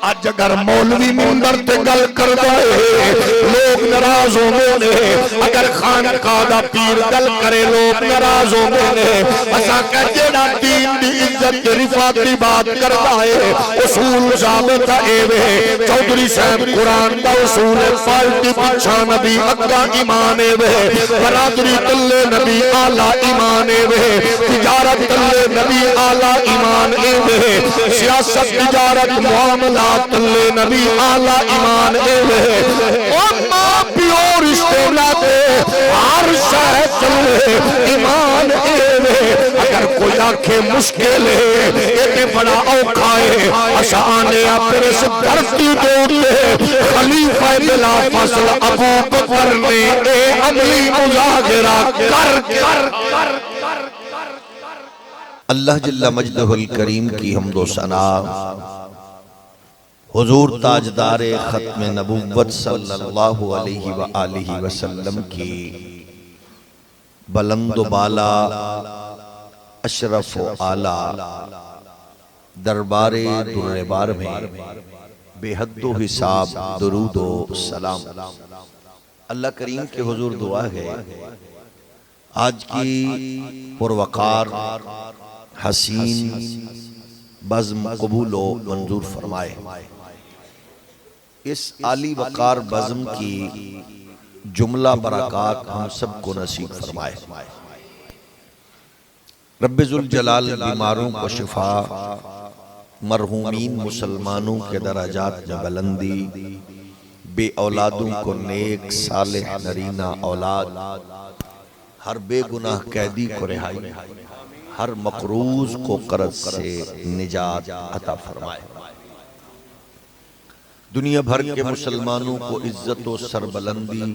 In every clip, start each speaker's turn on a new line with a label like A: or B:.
A: اج اگر مولوی منبر تے گل کردا ہے لوگ ناراض ہوندے نے، اگر خانقاہ دا پیر گل کرے لوگ ناراض ہوندے نے۔ اساں کہ جیڑا دین دی عزت تے رفعت دی بات کردا ہے اصول ثابت اے وے۔ چودھری صاحب قرآن دا اصول ہے، پالٹی پچھا نبی اگا ایمان اے وے، برادری تلے نبی اعلی ایمان اے وے، تجارت تلے نبی اعلی ایمان اے وے، سیاست تجارت معاملات تلے نبی اعلی ایمان اے وے، اور ماں پیو رشتے ناتے ہر شے تلے ایمان اے وے۔ اگر کوئی آنکھیں مشکل ہے یہ بڑا اوکھا ہے، آسانے اپنے سے دھرتی دوڑے خلیفہ بلا فصل ابو بکر نے اے عملی مظاہرہ کر
B: اللہ جل مجدہ الکریم کی حمد و ثنا حضور تاجدار ختم نبوت صلی اللہ علیہ وآلہ وسلم کی بلند و بالا اشرف و اعلی دربار در بار میں بے حد و حساب درود و سلام اللہ کریم کے حضور دعا ہے آج کی پروقار حسین بزم قبول و منظور فرمائے۔ اس عالی وقار بزم کی جملہ برکات ہم سب کو نصیب فرمائے۔ رب ذوالجلال بیماروں کو شفا، مرحومین مسلمانوں کے درجات میں بلندی، بے اولادوں کو نیک صالح نرینہ اولاد، ہر بے گناہ قیدی کو رہائی، ہر مقروض کو قرض سے نجات عطا فرمائے۔ دنیا بھر کے مسلمانوں کو عزت و سربلندی،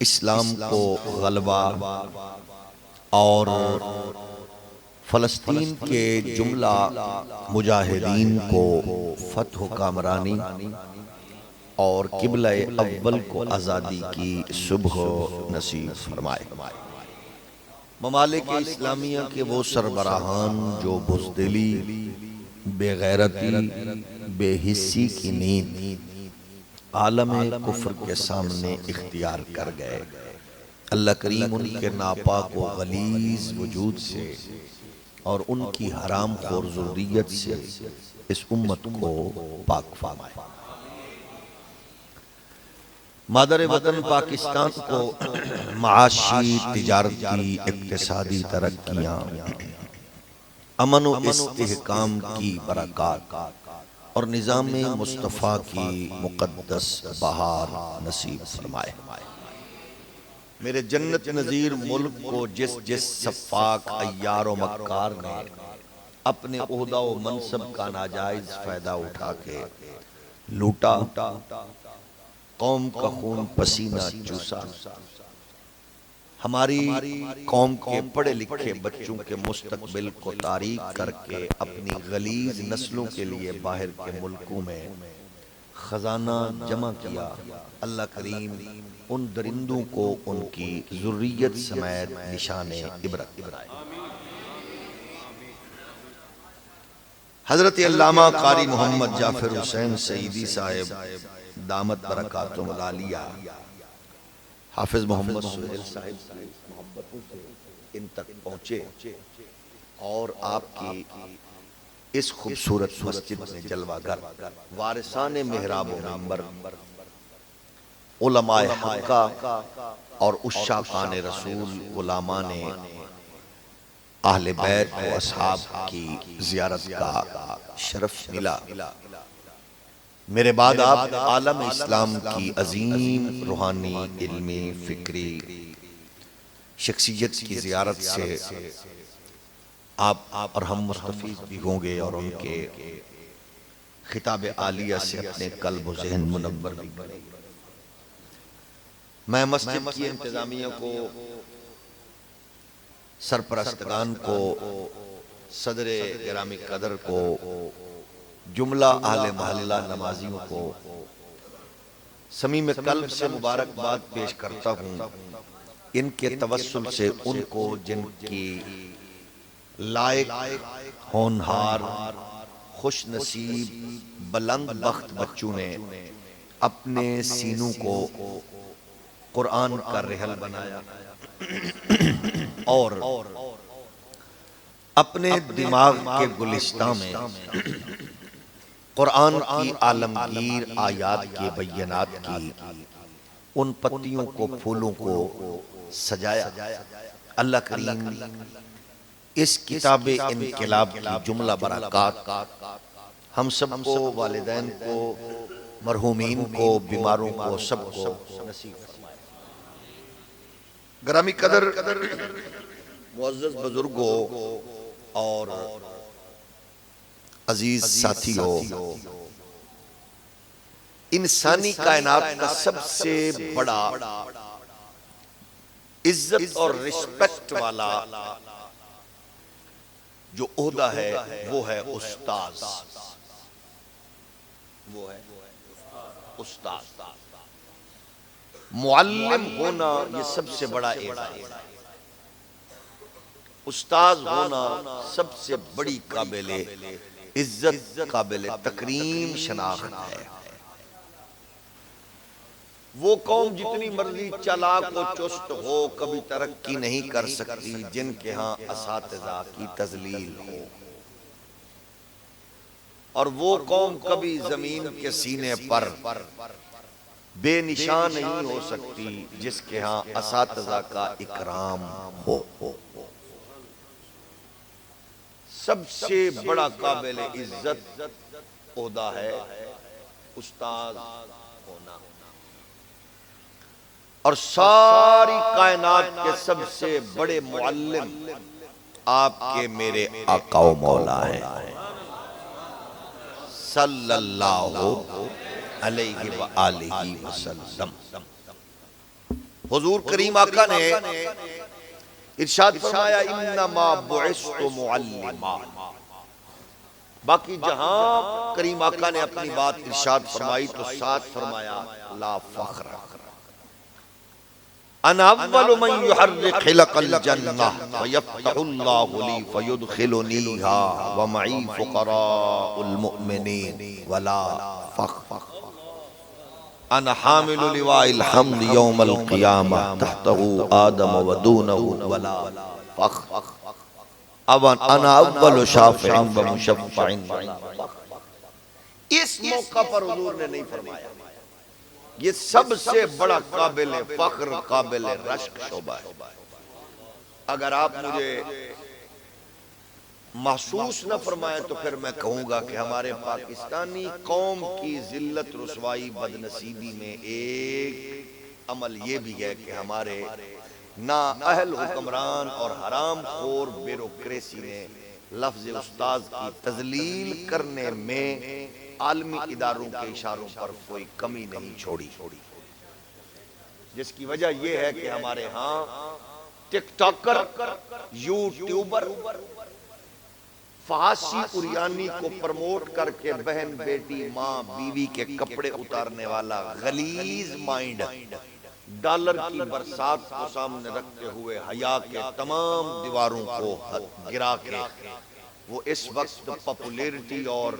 B: اسلام کو غلبہ اور فلسطین کے جملہ مجاہدین کو فتح و کامرانی اور قبلہ اول کو آزادی کی صبح نصیب فرمائے۔ ممالک اسلامیہ کے وہ سربراہان جو بزدلی، بے غیرتی، بے حسی کی نیند عالم کفر کے سامنے اختیار کر گئے، اللہ کریم ان کے ناپاک و غلیظ وجود سے اور ان کی حرام خور ذریت سے اس امت کو پاک فرمائے۔ مادر وطن پاکستان کو معاشی، تجارتی، اقتصادی ترقیاں، امن و استحکام کی برکات اور نظام مصطفیٰ کی مقدس بہار نصیب فرمائے۔ میرے جنت نظیر ملک کو جس سفاک عیار و مکار نے اپنے عہدہ و منصب کا ناجائز فائدہ اٹھا کے لوٹا، قوم کا خون پسینہ چوسا، ہماری قوم کے پڑھے لکھے بچوں کے مستقبل کو تاریک کر کے اپنی غلیظ نسلوں کے لیے باہر کے ملکوں میں خزانہ جمع کیا، اللہ کریم ان درندوں کو ان کی ذریت سمیت نشان عبرت بنائے۔ حضرت علامہ قاری محمد جعفر حسین سیدی صاحب دامت برکاتہم العالیہ، حافظ محمد سہیل صاحب محبتوں سے ان تک پہنچے اور آپ کی اس خوبصورت مسجد میں جلوہ گر وارثان محراب و منبر، علماء حقہ اور عشاقان رسول، غلامان اہل بیت و اصحاب کی زیارت کا شرف ملا۔ میرے بعد آپ عالم اسلام کی عظیم روحانی، علمی، فکری شخصیت کی زیارت سے آپ اور ہم مستفید بھی ہوں گے اور ان کے خطاب عالیہ سے اپنے قلب و ذہن منور بھی بنے۔ میں مسجد کی انتظامیہ کو، سرپرستگان کو، صدر گرامی قدر کو، جملہ اہل محلہ نمازیوں کو صمیم قلب سے مبارکباد پیش کرتا ہوں، ان کے توسل سے ان کو جن کی لائق، ہونہار، خوش نصیب بلند بخت بچوں نے اپنے سینوں کو قرآن کا رحل بنایا اور اپنے دماغ کے گلستان میں قرآن کی عالمگیر آیات کے بینات کی ان پتیوں کو پھولوں کو سجایا۔ اللہ کریم اس کتاب انقلاب کی جملہ برکات ہم سب کو، والدین کو، مرحومین کو، بیماروں کو، سب کو نصیب فرمائے۔ گرامی قدر معزز بزرگوں اور عزیز ساتھیوں، انسانی کائنات کا سب سے بڑا عزت اور رسپیکٹ والا جو عہدہ ہے وہ ہے استاذ۔ وہ ہے استاذ۔ معلم ہونا یہ سب سے بڑا اعزاز ہے۔ استاذ ہونا سب سے بڑی قابل عزت، قابل تکریم شناخت ہے۔ وہ قوم جتنی مرضی چالاک و چست ہو کبھی ترقی نہیں کر سکتی جن کے ہاں اساتذہ کی تذلیل ہو، اور وہ قوم کبھی زمین کے سینے پر بے نشان نہیں ہو سکتی جس کے ہاں اساتذہ کا اکرام ہو۔ سب سے بڑا قابل عزت عہدہ ہے استاذ ہونا، اور ساری کائنات کے سب سے بڑے معلم آپ کے میرے آقا و مولا ہیں صلی اللہ علیہ وآلہ وسلم۔ حضور کریم آقا نے ارشاد فرمایا انما بعثت معلما۔ باقی جہاں کریم آقا نے اپنی بات ارشاد فرمائی تو ساتھ فرمایا لا فخر، انا اول من يحرق حلق الجنہ ويفتح اللہ لی فيدخلنیہا ومعی فقراء المؤمنین ولا فخر، انا حامل لواء الحمد یوم القیامہ تحتہ آدم ودونہ ولا فخر، انا اول شافع ومشفع۔ اس موقع پر حضور نے نہیں فرمایا یہ سب سے بڑا قابل فخر، قابل رشک شعبہ ہے۔ اگر آپ مجھے محسوس نہ فرمائیں تو پھر میں کہوں گا کہ ہمارے پاکستانی قوم کی ذلت، رسوائی، بدنصیبی میں ایک عمل یہ بھی ہے کہ ہمارے نااہل حکمران اور حرام خور بیوروکریسی نے لفظ استاذ کی تذلیل کرنے میں عالمی اداروں کے اشاروں پر کوئی کمی نہیں چھوڑی، جس کی وجہ یہ ہے کہ ہمارے ہاں ٹک ٹاکر، یوٹیوبر فحاشی اریانی کو پرموٹ کر کے بہن، بیٹی، ماں، بیوی کے کپڑے اتارنے والا غلیظ مائنڈ ڈالر کی برسات کو سامنے رکھتے ہوئے حیا کے تمام دیواروں کو گرا کے وہ اس وقت پاپولیرٹی اور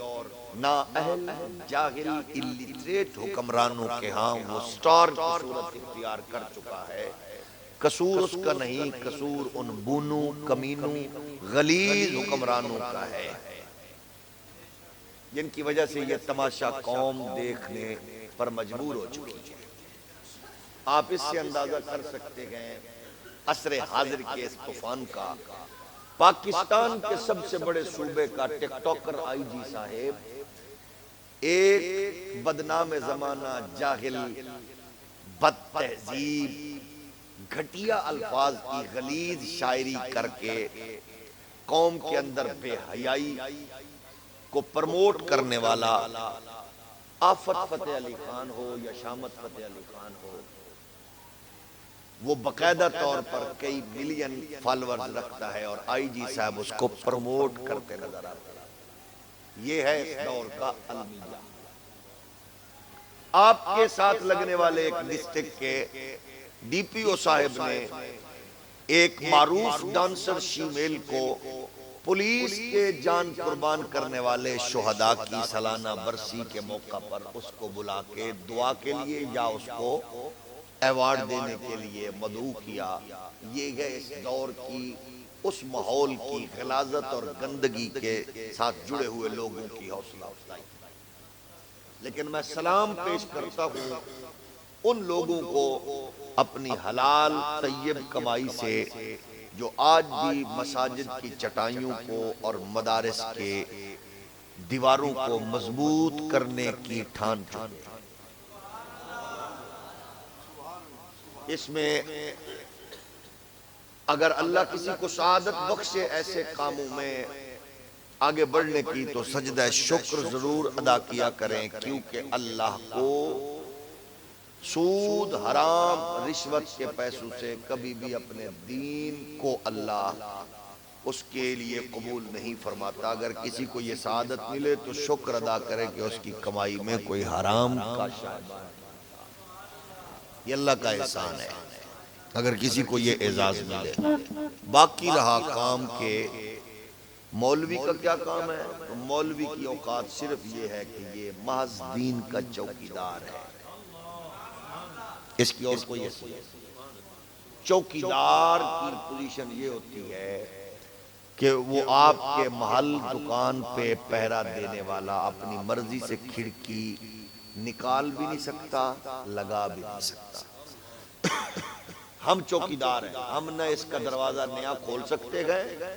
B: نااہل، جاہل، الٹریٹ حکمرانوں کے ہاں وہ سٹار کی صورت اختیار کر چکا ہے۔ قصور اس کا نہیں، قصور ان بونوں، کمینوں، غلیظ حکمرانوں کا ہے جن کی وجہ سے یہ تماشا قوم دیکھنے پر مجبور ہو چکی ہے۔ آپ اس سے اندازہ کر سکتے ہیں عصر حاضر کے اس طوفان کا۔ پاکستان کے سب سے بڑے صوبے کا ٹک ٹاکر آئی جی صاحب ایک بدنام زمانہ، جاہل، بد تہذیب، گھٹیا الفاظ کی غلیظ شاعری کر کے قوم کے اندر بے حیائی کو پرموٹ کرنے والا آفت فتح علی خان ہو یا شامت فتح علی خان ہو، وہ باقاعدہ طور پر کئی ملین فالورز رکھتا ہے اور آئی جی صاحب اس کو پروموٹ کرتے نظر آتے ہیں۔ یہ ہے اس دور کا المیہ۔ آپ کے ساتھ لگنے والے ایک ڈسٹرکٹ کے ڈی پی او صاحب نے ایک معروف ڈانسر شیمیل کو پولیس کے جان قربان کرنے والے شہداء کی سالانہ برسی کے موقع پر اس کو بلا کے دعا کے لیے یا اس کو ایوارڈ دینے کے لیے مدعو کیا، یہ ہے اس دور کی اس ماحول کی غلاظت اور گندگی کے ساتھ جڑے ہوئے لوگوں کی حوصلہ افزائی۔ لیکن میں سلام پیش کرتا ہوں ان لوگوں کو اپنی حلال طیب کمائی سے جو آج بھی مساجد کی چٹائیوں کو اور مدارس کے دیواروں کو مضبوط کرنے کی ٹھان چکے۔ اس میں اگر اللہ کسی کو سعادت بخشے ایسے کاموں میں آگے بڑھنے کی تو سجدہ شکر ضرور ادا کیا کریں، کیونکہ اللہ کو سود، حرام، رشوت کے پیسوں سے کبھی بھی اپنے دین کو اللہ اس کے لیے قبول نہیں فرماتا۔ اگر کسی کو یہ سعادت ملے تو شکر ادا کرے کہ اس کی کمائی میں کوئی حرام کا شائبہ نہیں۔ یہ اللہ کا احسان ہے اگر کسی کو یہ اعزاز ملے۔ باقی رہا کام کے مولوی کا کیا کام ہے، تو مولوی کی اوقات صرف یہ ہے کہ یہ محض دین کا چوکیدار ہے، اس کی اور کوئی حیثیت۔ چوکیدار کی پوزیشن یہ ہوتی ہے کہ وہ آپ کے محل دکان پہ پہرا دینے والا اپنی مرضی سے کھڑکی نکال بھی نہیں سکتا، لگا بھی نہیں سکتا۔ ہم چوکیدار ہیں، ہم نہ اس کا دروازہ نیا کھول سکتے گئے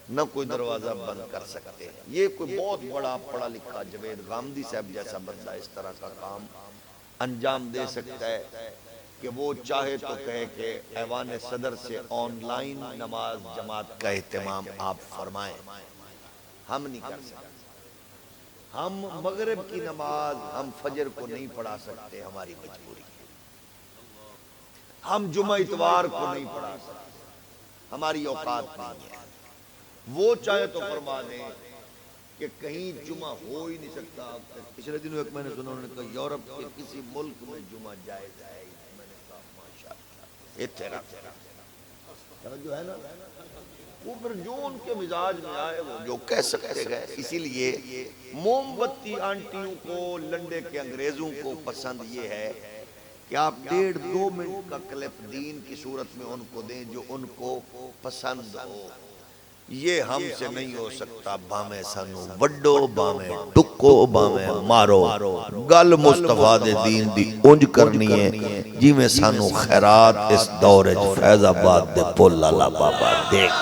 B: نہ کوئی دروازہ بند کر سکتے ہیں۔ یہ کوئی بہت بڑا پڑھا لکھا جاوید غامدی صاحب جیسا بندہ اس طرح کا کام انجام دے سکتا ہے کہ وہ چاہے تو کہے کہ ایوان صدر سے آن لائن نماز جماعت کا اہتمام آپ فرمائیں، ہم نہیں کر سکتے۔ ہم مغرب کی نماز ہم فجر کو نہیں پڑھا سکتے، ہماری مجبوری ہے۔ ہم جمعہ اتوار کو نہیں پڑھا سکتے، ہماری اوقات نہیں ہے۔ وہ چاہے تو فرما دیں کہ کہیں جمعہ ہو ہی نہیں سکتا۔ پچھلے دنوں ایک میں نے سنا، انہوں نے کہا یورپ کے کسی ملک میں جمعہ جائز ہے۔ میں نے کہا ماشاءاللہ، یہ تیرا جو ہے نا، وہ پھر جو ان کے مزاج میں آئے وہ جو کہہ سکتے گئے۔ اسی لیے موم بتی آنٹیوں کو، لنڈے کے انگریزوں کو پسند یہ ہے کہ آپ 1.5-2 منٹ کا کلپ دین کی صورت میں ان کو دیں جو ان کو پسند ہو۔ یہ ہم سے نہیں ہو سکتا۔ بامے سانو وڈو، بامے ٹکو، بامے مارو، گل مصطفیٰ دے دین دی اونج کرنی ہے جی میں سانو خیرات اس دور فیض آباد دے پل لالا بابا دیکھ۔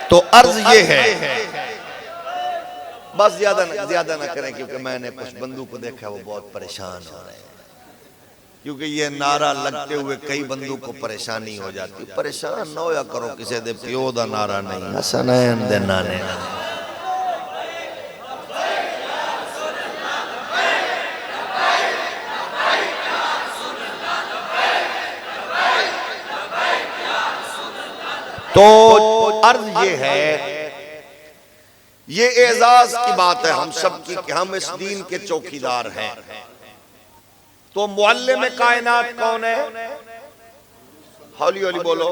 B: تو عرض یہ ہے، بس زیادہ نہ کریں کیونکہ میں نے کچھ بندوں کو دیکھا وہ بہت پریشان ہو رہے ہیں، کیونکہ یہ نعرہ لگتے ہوئے کئی بندوں کو پریشانی ہو جاتی۔ پریشان نہ ہویا کرو کسی دے پیو دا نعرہ نہیں، حسنین دے نانے۔ تو عرض یہ ہے، یہ اعزاز کی بات ہے ہم سب کی کہ ہم اس دین کے چوکیدار ہیں۔ تو معلم کائنات کون ہے؟ ہولی ہولی بولو،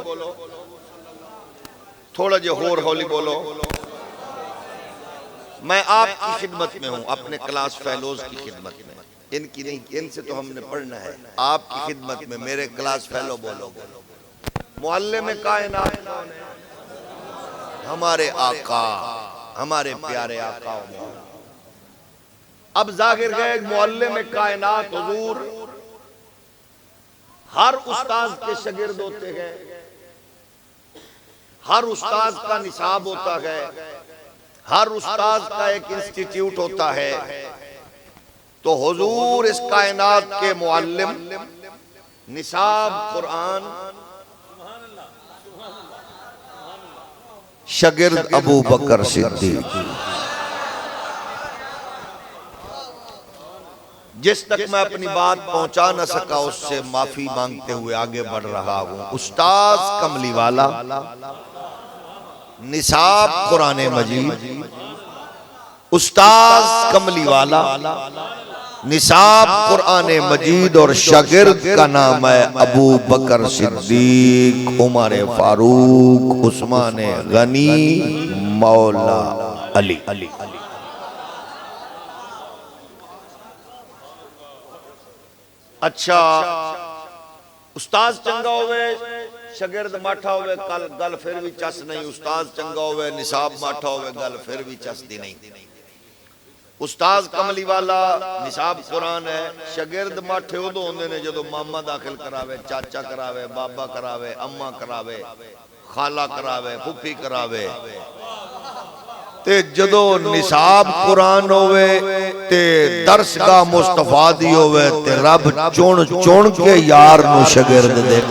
B: تھوڑا جو ہولی بولو۔ میں آپ کی خدمت میں ہوں، اپنے کلاس فیلوز کی خدمت میں، ان کی نہیں، ان سے تو ہم نے پڑھنا ہے۔ آپ کی خدمت میں میرے کلاس فیلو بولو۔ معلم کائنات کون ہے؟ ہمارے آقا، ہمارے پیارے آقا۔ اب ظاہر ہے معلم کائنات حضور ہر استاذ کے شاگرد ہوتے ہیں، ہر استاذ کا نصاب ہوتا ہے، ہر استاذ کا ایک انسٹیٹیوٹ ہوتا ہے۔ تو حضور اس کائنات کے معلم، نصاب قرآن، شاگرد ابو بکر صدیق۔ جس تک میں اپنی بات پہنچا نہ سکا اس سے معافی مانگتے ہوئے آگے بڑھ رہا ہوں۔ استاذ کملی والا، نصاب قرآن مجید، استاذ کملی والا، نصاب قرآن مجید اور شاگرد کا نام ہے ابو بکر صدیق، عمر فاروق، عثمان غنی، مولا علی۔ اچھا استاذ چنگا ہوئے شاگرد ماٹھا ہوئے گل پھر بھی چس نہیں، استاذ چنگا ہوئے نصاب ماٹھا ہوئے گل پھر بھی چس دی نہیں۔ استاذ کملی والا نصاب قرآن ہے، شاگرد ماٹھے ادو ہوندے نے جدو ماما داخل کراوے، چاچا کراوے، بابا کراوے، اما کراوے، خالہ کراوے، پھپھی کراوے۔ تے جدو نصاب قرآن ہوئے تے درس کا مصطفیٰ دی ہوئے تے رب چون کے یار نو شاگرد دے۔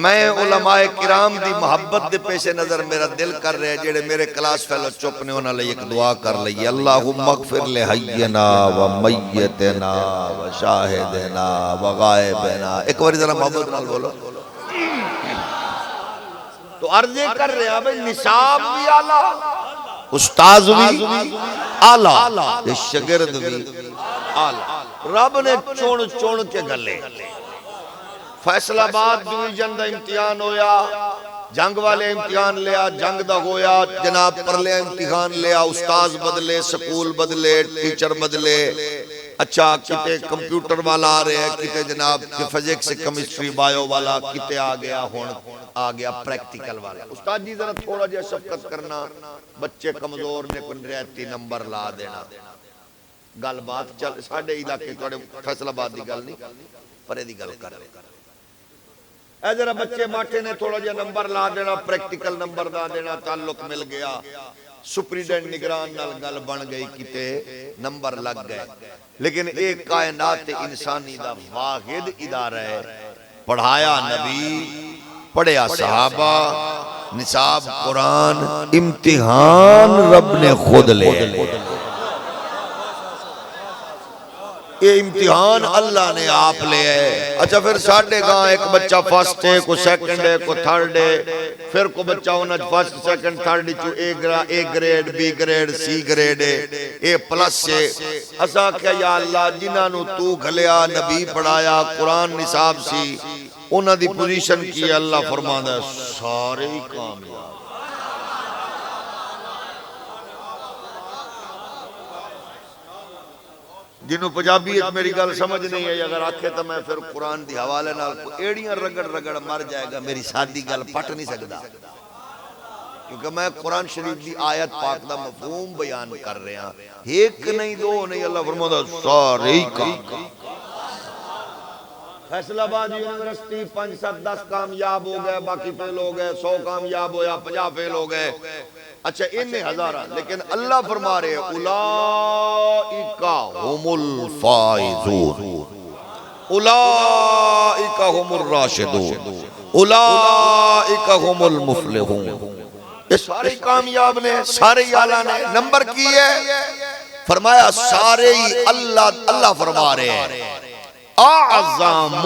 B: میں علماء کرام دی محبت دے پیش نظر میرا دل کر رہے جڑے میرے کلاس فیلو چپ نے انہاں لئے ایک دعا کر لئی، اللہم اغفر لحینا و میتنا و شاہدنا و غائبنا۔ ایک باری ذرا محبت نال بولو۔ تو عرضیں کر رہے ہیں بھئی نصاب بھی آلہ، استاذ بھی آلہ، شاگرد بھی آلہ۔ رب نے چون کے گلے فیصل آباد ڈویژن دا امتحان ہویا، جنگ والے امتحان لیا، جنگ دا ہویا، جناب پرلے امتحان لیا، استاذ بدلے، سکول بدلے، ٹیچر بدلے۔ اچھا کتے کمپیوٹر والا آ رہے ہیں، کتے جناب فزکس کیمسٹری بایو والا، کتے آ گیا پریکٹیکل والا۔ استاد جی ذرا تھوڑا جا شفقت کرنا، بچے کمزور نے کوئی رعایتی نمبر لا دینا۔ گل بات چل ساڈے علاقے تھوڑے فیصل آباد دی گل نہیں، پرے دی گل کر رہے۔ اے ذرا بچے ماٹھے نے تھوڑا جا نمبر لا دینا، پریکٹیکل نمبر دا دینا، تعلق مل گیا، سپریڈنٹ نگران نال گل بن گئی، کتے نمبر لگ گئے۔ لیکن ایک کائنات انسانی دا واحد ادارہ ہے، پڑھایا نبی، پڑھیا صحابہ، نصاب قرآن، امتحان رب نے خود لے۔ یہ امتحان اللہ نے آپ لے ہے۔ اچھا پھر ساڑھے گاں ایک بچہ فرسٹ ہے، کو سیکنڈ ہے، کو تھرڈ ہے، پھر کو بچہ ہونا فرسٹ سیکنڈ تھرڈ چو A grade B grade C grade ہے، اے پلس ہے۔ اسا کیا یا اللہ جنہاں نو تو گھلیا، نبی پڑھایا، قرآن نصاب سی، انہاں دی پوزیشن کی اللہ فرماندہ ہے سارے ہی کامیاب۔ جنہوں پنجابی میری گل سمجھ نہیں ہے، اگر آکھے تو میں پھر قرآن دی حوالے نال ایڑیاں رگڑ مر جائے گا، میری سادی گل پٹ نہیں سکتا، کیونکہ میں قرآن شریف دی آیت پاک دا مفہوم بیان کر رہے ہیں۔ ایک نہیں دو نہیں، اللہ فرماتا سارے ہی کام۔ فیصل آباد یونیورسٹی 5 7 10 کامیاب ہو گئے، باقی فیل ہو گئے، 100 کامیاب ہویا، 50 فیل ہو گئے۔ اچھا انہیں ہزارہ، لیکن اللہ فرما رہے اولائکا ہم الفائزون، اولائکا ہم الراشدون، اولائکا ہم المفلحون۔ یہ سارے کامیاب نے، سارے اعلیٰ نے۔ نمبر کی ہے فرمایا سارے ہی اللہ فرما رہے ہیں اعظم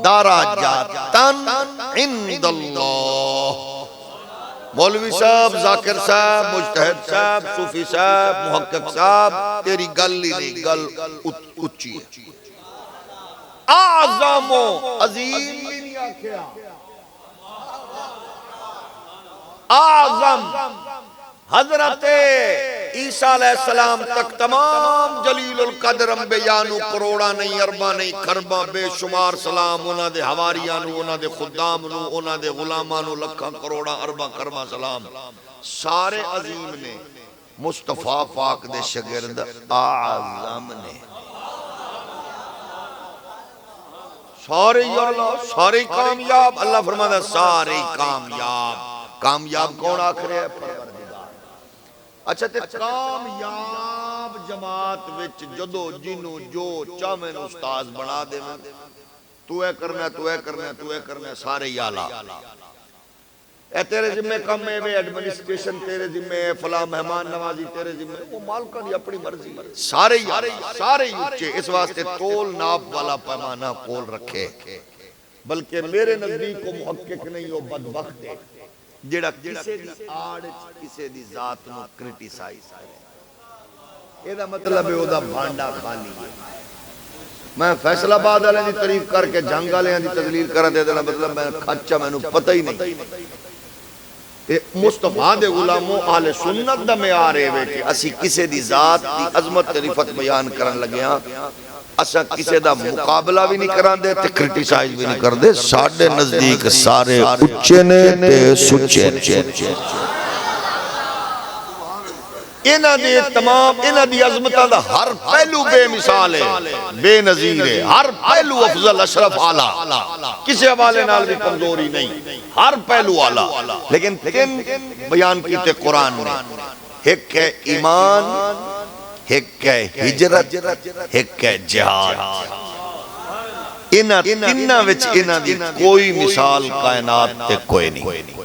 B: درجاتن عند اللہ۔ مولوی صاحب، ذاکر صاحب، مجتہد صاحب، صوفی صاحب، محقق صاحب، تیری گل ہی نہیں، گل اچھی ہے۔ اعظم عظیم بھی نہیں آکھیا، اعظم حضرت عیسیٰ علیہ السلام تک تمام جلیل القدر انبیاء کروڑا نہیں، اربا نہیں، خربا بے شمار سلام انہاں دے حواریاں نو، انہاں دے خدام نو، انہاں دے غلاماں نو لکھاں کروڑا اربا خربا سلام، سارے عظیم نے۔ مصطفیٰ پاک دے شاگرد اعظم نے، سارے اللہ، سارے کامیاب۔ اللہ فرماتا ہے سارے کامیاب۔ کامیاب کون آخرے ہے؟ پروردگار۔ اچھا تے کامیاب جماعت وچ جدو جنو جو چاہمیں استاذ بنا دے میں، تو اے کرنا، تو اے کرنا، تو اے کرنا، سارے یالا۔ اے تیرے ذمہ کم ہے، ایڈمنسٹریشن تیرے ذمہ ہے، فلاں مہمان نوازی تیرے ذمہ ہے، وہ مالکہ دی اپنی مرضی ہے۔ سارے ہی اچھے، اس واسطے تول ناپ والا پیمانہ کول رکھے۔ بلکہ میرے نزدیک کو محقق نہیں ہو بدبخت ہے جڑا کسے دی آڑ کسے دی ذات نو کرٹیسائز کرے. یہ دا مطلب ہے او دا بھانڈا خالی ہے. میں فیصل آباد والے دی تعریف کر کے جنگ والے دی تذلیل کر دے دینا مطلب میں کھچا مینوں پتہ ہی نہیں. مصطفیٰ دے غلاموں اہل سنت دا معیار ہے کہ اسی کسے دی ذات دی عظمت تے رفعت بیان کرن لگے ہاں اساں کسے دا مقابلہ بھی نہیں کران دے تے کرٹیسائز بھی نہیں کر دے. ساڈے نزدیک سارے اچے نے تے سچے نے. انہاں دے تمام انہاں دی عظمتاں دا ہر پہلو بے مثال ہے بے نظیر ہے. ہر پہلو افضل اشرف اعلیٰ کسی حوالے نال بھی کمزوری نہیں. ہر پہلو اعلیٰ. لیکن تین بیان کیتے قرآن نے. ایک ہے ایمان, ایک ہے ہجرت, ایک ہے جہاد. انہاں تیناں وچ انہاں دی کوئی مثال کائنات تے کوئی نہیں.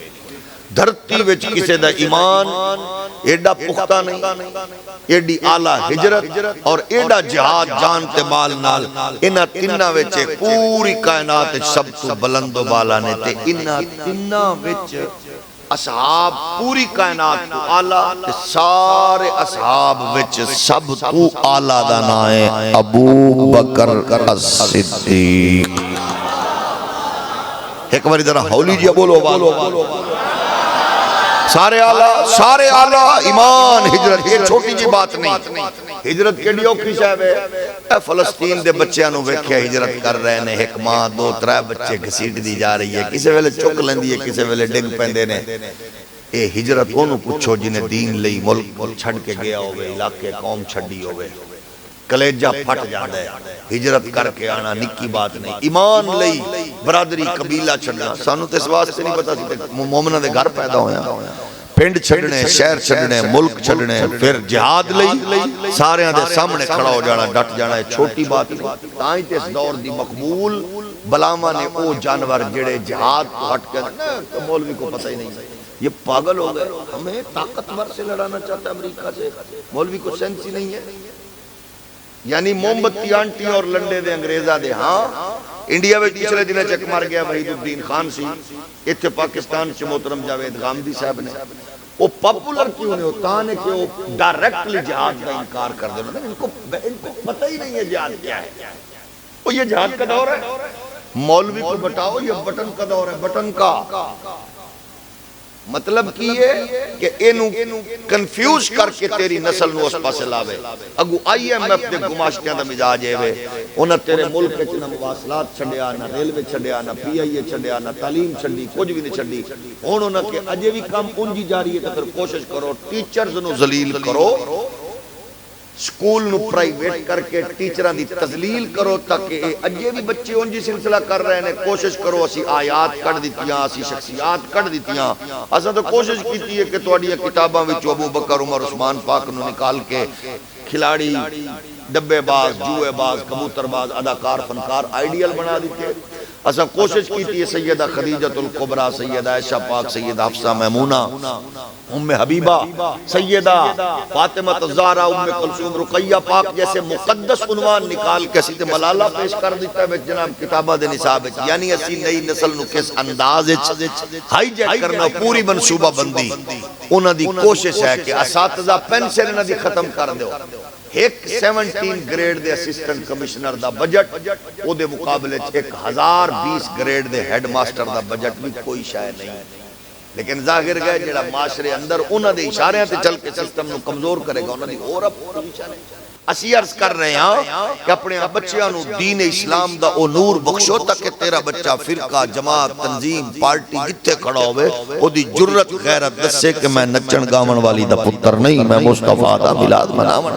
B: دھرتی وچ کسے دا ایمان ایڈا پختہ نہیں, ایڈی اعلیٰ ہجرت اور ایڈا جہاد جان تے مال نال. انہاں تیناں وچ پوری کائنات سب تو بلند و بالا نے تے انہاں تیناں وچ اصحاب پوری کائنات تو اعلیٰ تے سارے اصحاب وچ سب تو اعلیٰ دا نام ہے ابو بکر الصدیق. ایک باری ذرا ہولی جی بولو. سارے آلہ ایمان ہجرت. یہ چھوٹی جی بات نہیں. ہجرت کیڑی اوکھی صاحب ہے. اے فلسطین دے بچیاں نو ویکھیا ہجرت کر رہے نے. ایک ماں دو ترے بچے گھسیٹ دی جا رہی ہے. کسے ویلے چک لیندی ہے کسے ویلے ڈگ پیندے نے. اے ہجرت اونوں پوچھو جنہیں دین لئی ملک چھڑ کے گیا ہوئے, علاقے قوم چھڈی ہوئے, کلیجہ پھٹ جاندا ہے. ہجرت کر کے آنا نکی بات نہیں. ایمان لئی برادری قبیلہ چھڈنا سانوں تے اس واسطے نہیں پتا سی مومناں دے گھر پیدا ہویا. پنڈ چھڈنے, شہر چھڈنے, ملک چھڈنے, پھر جہاد لئی سارے دے سامنے کھڑا ہو جانا, ڈٹ جانا. ہے چھوٹی بات نہیں. تاں تے اس دور دی مقبول بلاواں نے او جانور جڑے جہاد تو ہٹ کے مولوی کو پتہ ہی نہیں. یہ پاگل ہو گئے. ہمیں طاقتور سے لڑانا چاہتا ہے امریکہ سے, مولوی کو سینس ہی نہیں ہے. یعنی موم بتی آنٹی اور لنڈے دے انگریزہ دے. ہاں انڈیا میں تیسرے دن چک مر گیا وحید الدین خان سی. اتھے پاکستان سے محترم جاوید غامدی صاحب نے. وہ پاپولر کیوں نہیں ہوتا ہے کہ وہ ڈائریکٹلی جہاد کا انکار کر دے. ان کو پتہ ہی نہیں ہے جہاد کیا ہے. وہ یہ جہاد کا دور ہے. مولوی کو بتاؤ یہ بٹن کا دور ہے. بٹن کا مطلب کی ہے کہ اینو کنفیوز کر کے تیری نسل نو اس پاسے لاوے. اگو آئی ایم ایف دے گماشتیاں دا مزاج ہے وے. انہاں تیرے ملک وچ نہ مواصلات چھڈیا, نہ ریلوے چھڈیا, نہ پی آئی اے چھڈیا, نہ تعلیم چھڈی, کچھ بھی نہیں چھڈی. ہن انہاں کے اجے بھی کام انجی جاری ہے. تو پھر کوشش کرو ٹیچرز نو ذلیل کرو, سکول نو پرائیویٹ کر کے ٹیچراں دی تذلیل کرو تاکہ اجے بھی بچے انجی سلسلہ کر رہے ہیں. کوشش کرو اسی آیات کڑ دیتیاں, اسی شخصیات کڑ دیتیاں. اساں تو کوشش کیتی ہے کہ تواڈیاں کتاباں وچ ابو بکر عمر عثمان پاک نو نکال کے کھلاڑی, ڈبے باز, جوئے باز, کبوتر باز, اداکار, فنکار آئیڈیل بنا دیتے. اساں کوشش کیتی ہے سیدہ خدیجۃ الکبریٰ, سیدہ عائشہ پاک, سیدہ حفصہ میمونہ, ام حبیبہ, سیدہ فاطمہ الزہرا, ام کلثوم, رقیہ پاک جیسے مقدس عنوان نکال کے سیدہ ملالہ پیش کر دیتا ہے جناب کتابہ دے نصاب. یعنی اسی نئی نسل نو کس انداز ہائی جیک کرنا پوری منصوبہ بندی. انہاں دی کوشش ہے کہ اساتذہ پینسل انہاں دی ختم کر دیو. ایک 17 گریڈ دے اسسٹنٹ کمشنر دا بجٹ او دے مقابلے 1020 گریڈ دے ہیڈ ماسٹر دا بجٹ بھی کوئی شاید نہیں. لیکن ظاہر گئے جڑا معاشرے اندر انہاں دے اشارے تے چل کے سسٹم نو کمزور کرے گا انہاں دی اور اب پوزیشن ہے. اسی عرض کر رہے ہیں کہ اپنے بچیاں نو دین اسلام دا او نور بخشو تاکہ تیرا بچہ فرقہ, جماعت, تنظیم, پارٹی جتھے کھڑا ہوئے او دی جرت غیرت دسے کہ میں نچن گاون والی دا پتر نہیں, میں مصطفیٰ دا میلاد مناون.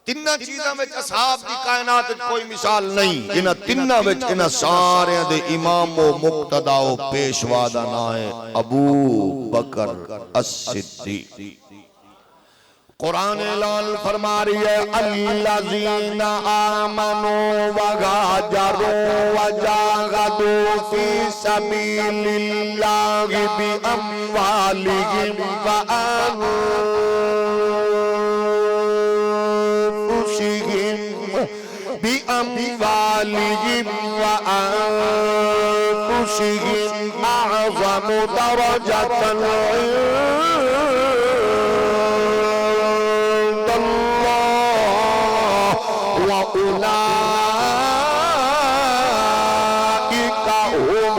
B: تینہ چیزاں وچ اصحاب دی کائنات کوئی مثال نہیں. انہاں تینہ وچ انہاں سارے دے امام و مقتدا و پیشوا دا نام ہے ابو بکر الصدیق. قرآن اعلان فرما رہی ہے الذین آمنوا وہاجروا وجاہدوا فی سبیل اللہ باموالہم وانفسہم
A: بأموالهم وأنفسهم أعظم درجة عند الله وأولئك هم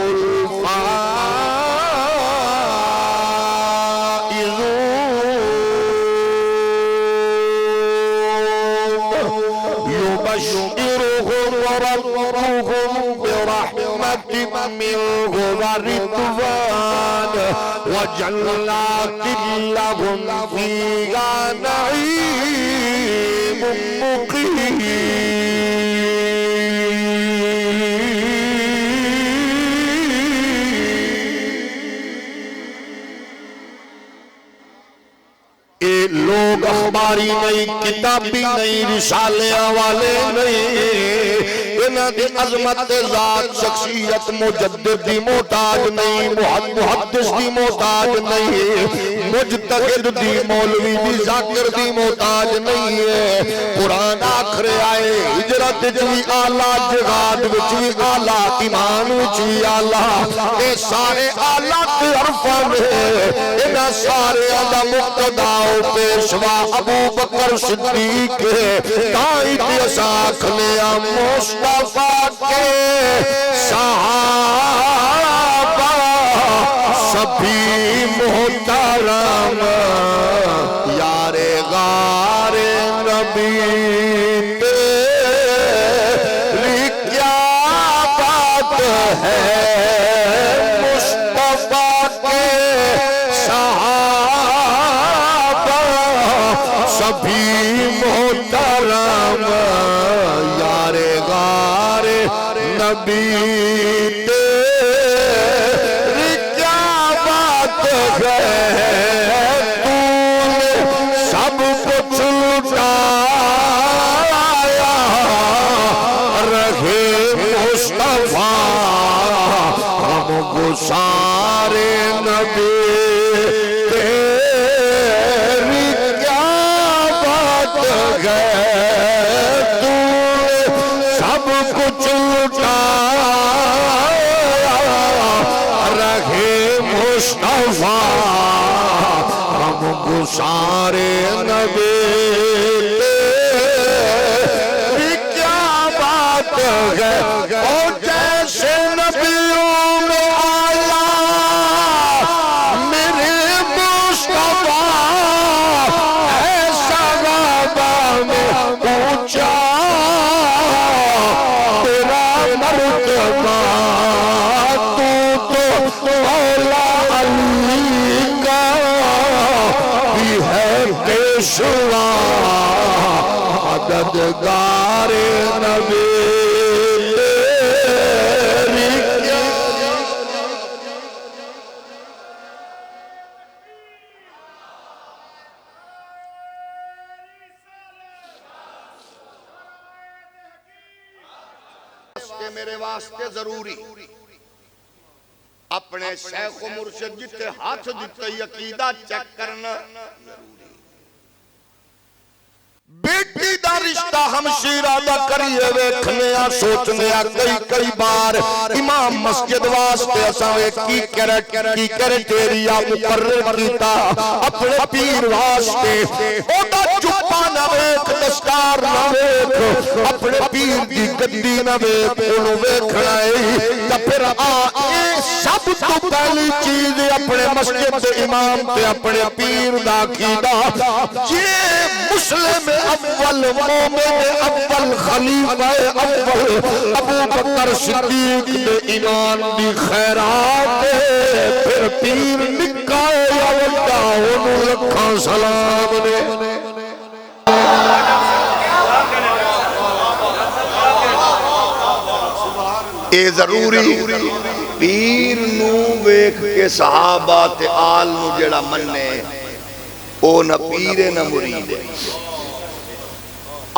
A: الفائزون يبشرهم ربهم برحمة منه ورضوان وجنات لهم فيها نعيم مقيم. لوگ اخباری نہیں، کتابی نہیں، رسالے والے نہیں، انہاں دی عظمت ذات شخصیت مجدد دی محتاج نہیں، محدث دی محتاج نہیں، مجتہد دی مولوی دی ذاکر دی محتاج نہیں ہے. قرآن آخر آئے ہجرت جوی آلہ، جہاد وچوی آلہ، ایمان وچوی آلہ، اے سارے آلہ کے عرفہ میں انہاں سارے آلہ مقتداؤ پیشوا ابو بکر صدیق تائید اساکھ لیا مصطفیٰ کے صحابہ سبھی محترم یار غار نبی تیری کیا بات ہے. مصطفیٰ کے سبھی محترم یار غار نبی تیری کیا بات ہے. تو نے سب کچھ لٹایا رہے مصطفیٰ ہم گسار نبی سب کچھ لٹایا رہے مصطفیٰ ہم گسار نبی تیری کیا بات ہے. اور جیسے نبیوں میں آیا میرے مصطفیٰ ایسا بابا میں پہنچا تیرا مرتبہ تو مولا علی کا بھی ہے پیشوا مددگار نبی تیری کیا. میرے واسطے ضروری اپنے شیخ و مرشد جتے ہاتھ دیتے عقیدہ چیک کرنا. بیٹی دا رشتہ ہمشیرہ دا کریے ویکھنے سوچنے کئی بار امام مسجد واسطے اساں کی کرائٹیریا مقرر کیتا اپنے پیر واسطے. او دا چپا نہ ویکھ دستار نہ ویکھ اپنے پیر دی گدی نہ ویکھ انہوں ویکھنا ہے. تا پھر سب تو پہلی چیز اپنے مسجد امام تے اپنے پیر دا عقیدہ. یہ مسلم اول مومن اول خلیفہ اول ابو بکر صدیق دے ایمان دی خیرات پھر پیر نکائے یا وڈا انہوں لکھاں سلام نے. اے ضروری پیر نو ویکھ کے صحابہ تے آل نو جڑا مننے او نہ پیر نہ مرید ہے.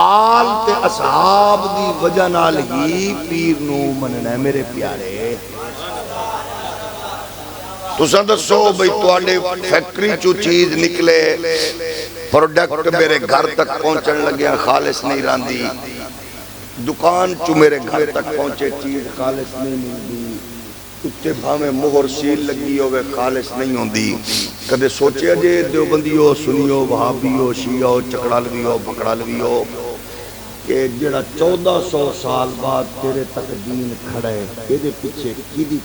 A: آل تے اصحاب دی وجہ نال ہی پیر نو مننا ہے میرے پیارے. تساں دسو بھئی تواڈے فیکٹری چو چیز نکلے پروڈکٹ میرے گھر تک پہنچن لگیا خالص نہیں راندی
B: دکان چو میرے گھر تک پہنچے چیز خالص نہیں ملدی، اتنے بھامے مہر سیل لگی ہوئے خالص نہیں ہوندی. کدے سوچے جے دیوبندیو سنیو وہابیو شیعو چکڑالویو پکڑالویو کہ جڑا 1400 سال بعد تیرے تک دین کھڑے یہ دے پیچھے کی دی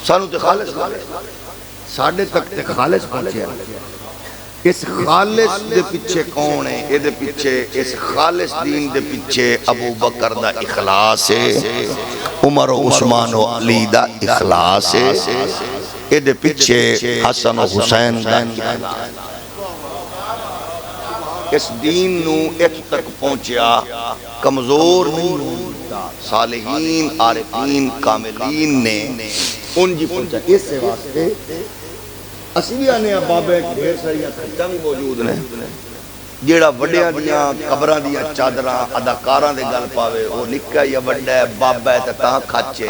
B: سانو تے خالص ساڑھے تک تے خالص پہنچے. اس خالص دے پیچھے کون ہے؟ یہ دے پیچھے اس خالص دین دے پیچھے ابو بکر دا اخلاص ہے، عمر و عثمان و علی دا اخلاص ہے، یہ دے پیچھے حسن و حسین دا اخلاص. اس دین نو ایک تک پہنچیا کمزور نہیں ہوتا، صالحین عارفین کاملین نے ان جی پہنچا. اس سے واسطے اسی بھی آنے بابے ڈھیر ساری کھچاں بھی موجود نے جیڑا وڈیاں دیاں قبراں دیاں چادراں اداکاراں دے گل پاوے وہ نکا یا وڈا ہے بابا ہے تاں کھچے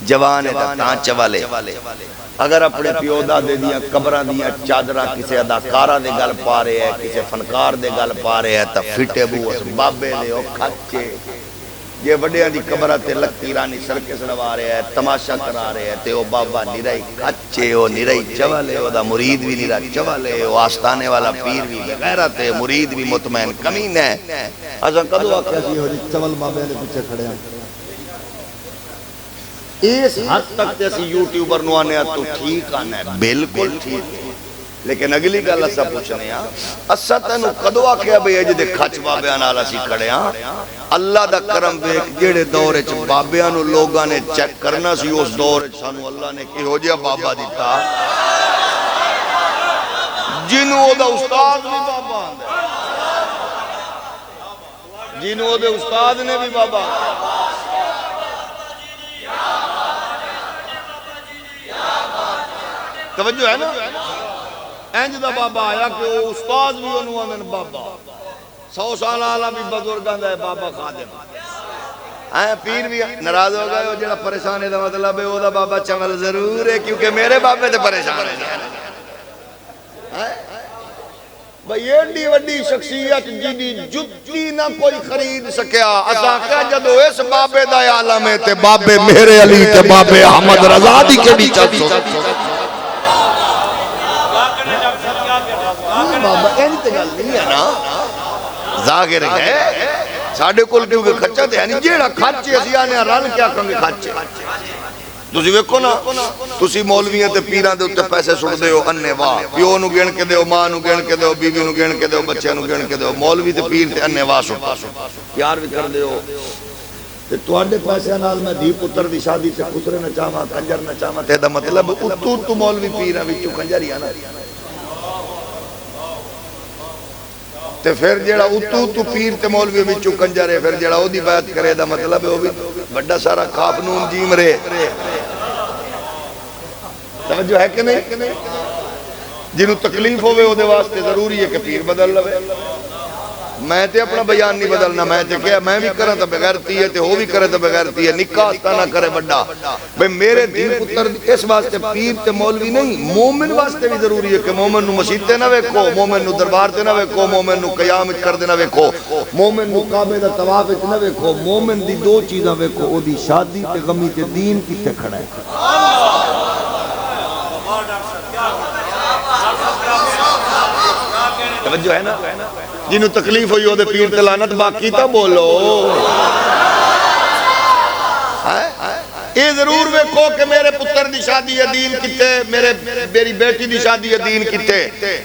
B: جوان ہے تاں چوالے. اگر اپنے پیو دادے دیاں قبراں دیاں چادراں کسے اداکاراں دے گل پا رہے ہیں کسے فنکار دے گل پا رہے ہیں تا فٹے بو اس بابے دے او کھچے. یہ وڈیاں دی قبراں تے لکیرانی سرکس لوا رہے ہیں تماشا کرا رہے ہیں تے او بابا نرائی کھچے او نرائی چوالے او دا مرید بھی نرا چوالے او آستانے والا پیر بھی غیرت ہے مرید بھی مطمئن کمین ہے. ازاں کدو آکھیا سی ہو جی چول بابے دے پیچھے کھڑے ہیں. اس حد تک تے اسی یوٹیوبر نو آنے تو ٹھیک آنا ہے بالکل ٹھیک ہے. لیکن اگلی گل اسا پوچھنے ہاں اسا تینوں کدو آکھیا بھئی اج دے کھچ بابیاں نال اسی کھڑے ہاں. اللہ دا کرم ویکھ جڑے دور وچ بابیاں نو لوگاں نے چیک کرنا سی اس دور وچ سانو اللہ نے کہو جیا بابا دتا جنوں او دا استاد بھی بابا آندا جنوں او دے استاد نے بھی بابا توجہ ہے نا. اینج دا بابا آیا کہ وہ استاد بھی انہوں آمین بابا 100 سال آلہ بھی بزرگاں دا ہے بابا خادم آیا پیر بھی ناراض ہو گئے وہ جڑا پریشان ہے دا مطلب ہے وہ دا بابا چمل ضرور ہے کیونکہ میرے بابے تے پریشان ہے. بھئی ایڈی وڈی شخصیت جیدی جتی نہ کوئی خرید سکیا اسا کہ جدو اس بابے دا عالم ہے تے بابے میرے علی تے بابے احمد رضا دی کے بھی چل بابا این تے گل نہیں ہے نا ظاہر ہے ساڑھے کل کیونکہ کھچا تے یعنی جیڑا کھچے اسی آنے رن کیا کنگے کھچے. تسی ویکھو نا تسی مولویاں تے پیران دے اتے پیسے سڑ دے ہو اننے واہ پیو نو گن کے دے ہو ماں نو گن کے دے ہو بیوی نو گن کے دے ہو بچے نو گن کے دے ہو مولوی تے پیر تے اننے واہ سڑ پیار بھی کر دے ہو تے تواڈے پیسے نال میں دھی پتر دی شادی تے خسرے نہ چاہواں کنجر نہ چاہواں تے دا مطلب اتو تو مولوی پیراں وچوں کنجر ہی آنا تے پھر جیڑا اتو تو پیر تے مولوی وچوں کنجر ہے پھر جیڑا او دی بیعت کرے دا مطلب ہے او بھی بڑا سارا خواب نون جیم رے. توجہ ہے کہ نہیں جنہوں تکلیف ہوئے او دے واسطے ضروری ہے کہ پیر بدل لوے. میں تے اپنا بیان نہیں بدلنا میں تے کہا میں بھی کریں تو بغیرتی ہے تے ہو بھی کریں تو بغیرتی ہے نکاح آستا نہ کرے بڑا بھئی میرے دین پتر اس واسطے پیر تے مولوی نہیں مومن واسطے بھی ضروری ہے کہ مومن نو مسجد تے نہ ویکھو مومن نو دربار تے نہ ویکھو مومن نو قیام کر دے نہ ویکھو مومن نو کعبے دا طواف وچ نہ ویکھو مومن دی دو چیزاں ویکھو او دی شادی تے غمی تے دین کتے کھڑا ہے. توجہ ہے نا جنہوں تکلیف ہوئی ہو دے پیر تے لعنت باقی تا بولو. اے ضرور ویکھو کہ میرے پتر دی شادی ہے دین کتے میری بیٹی دی شادی ہے دین کتے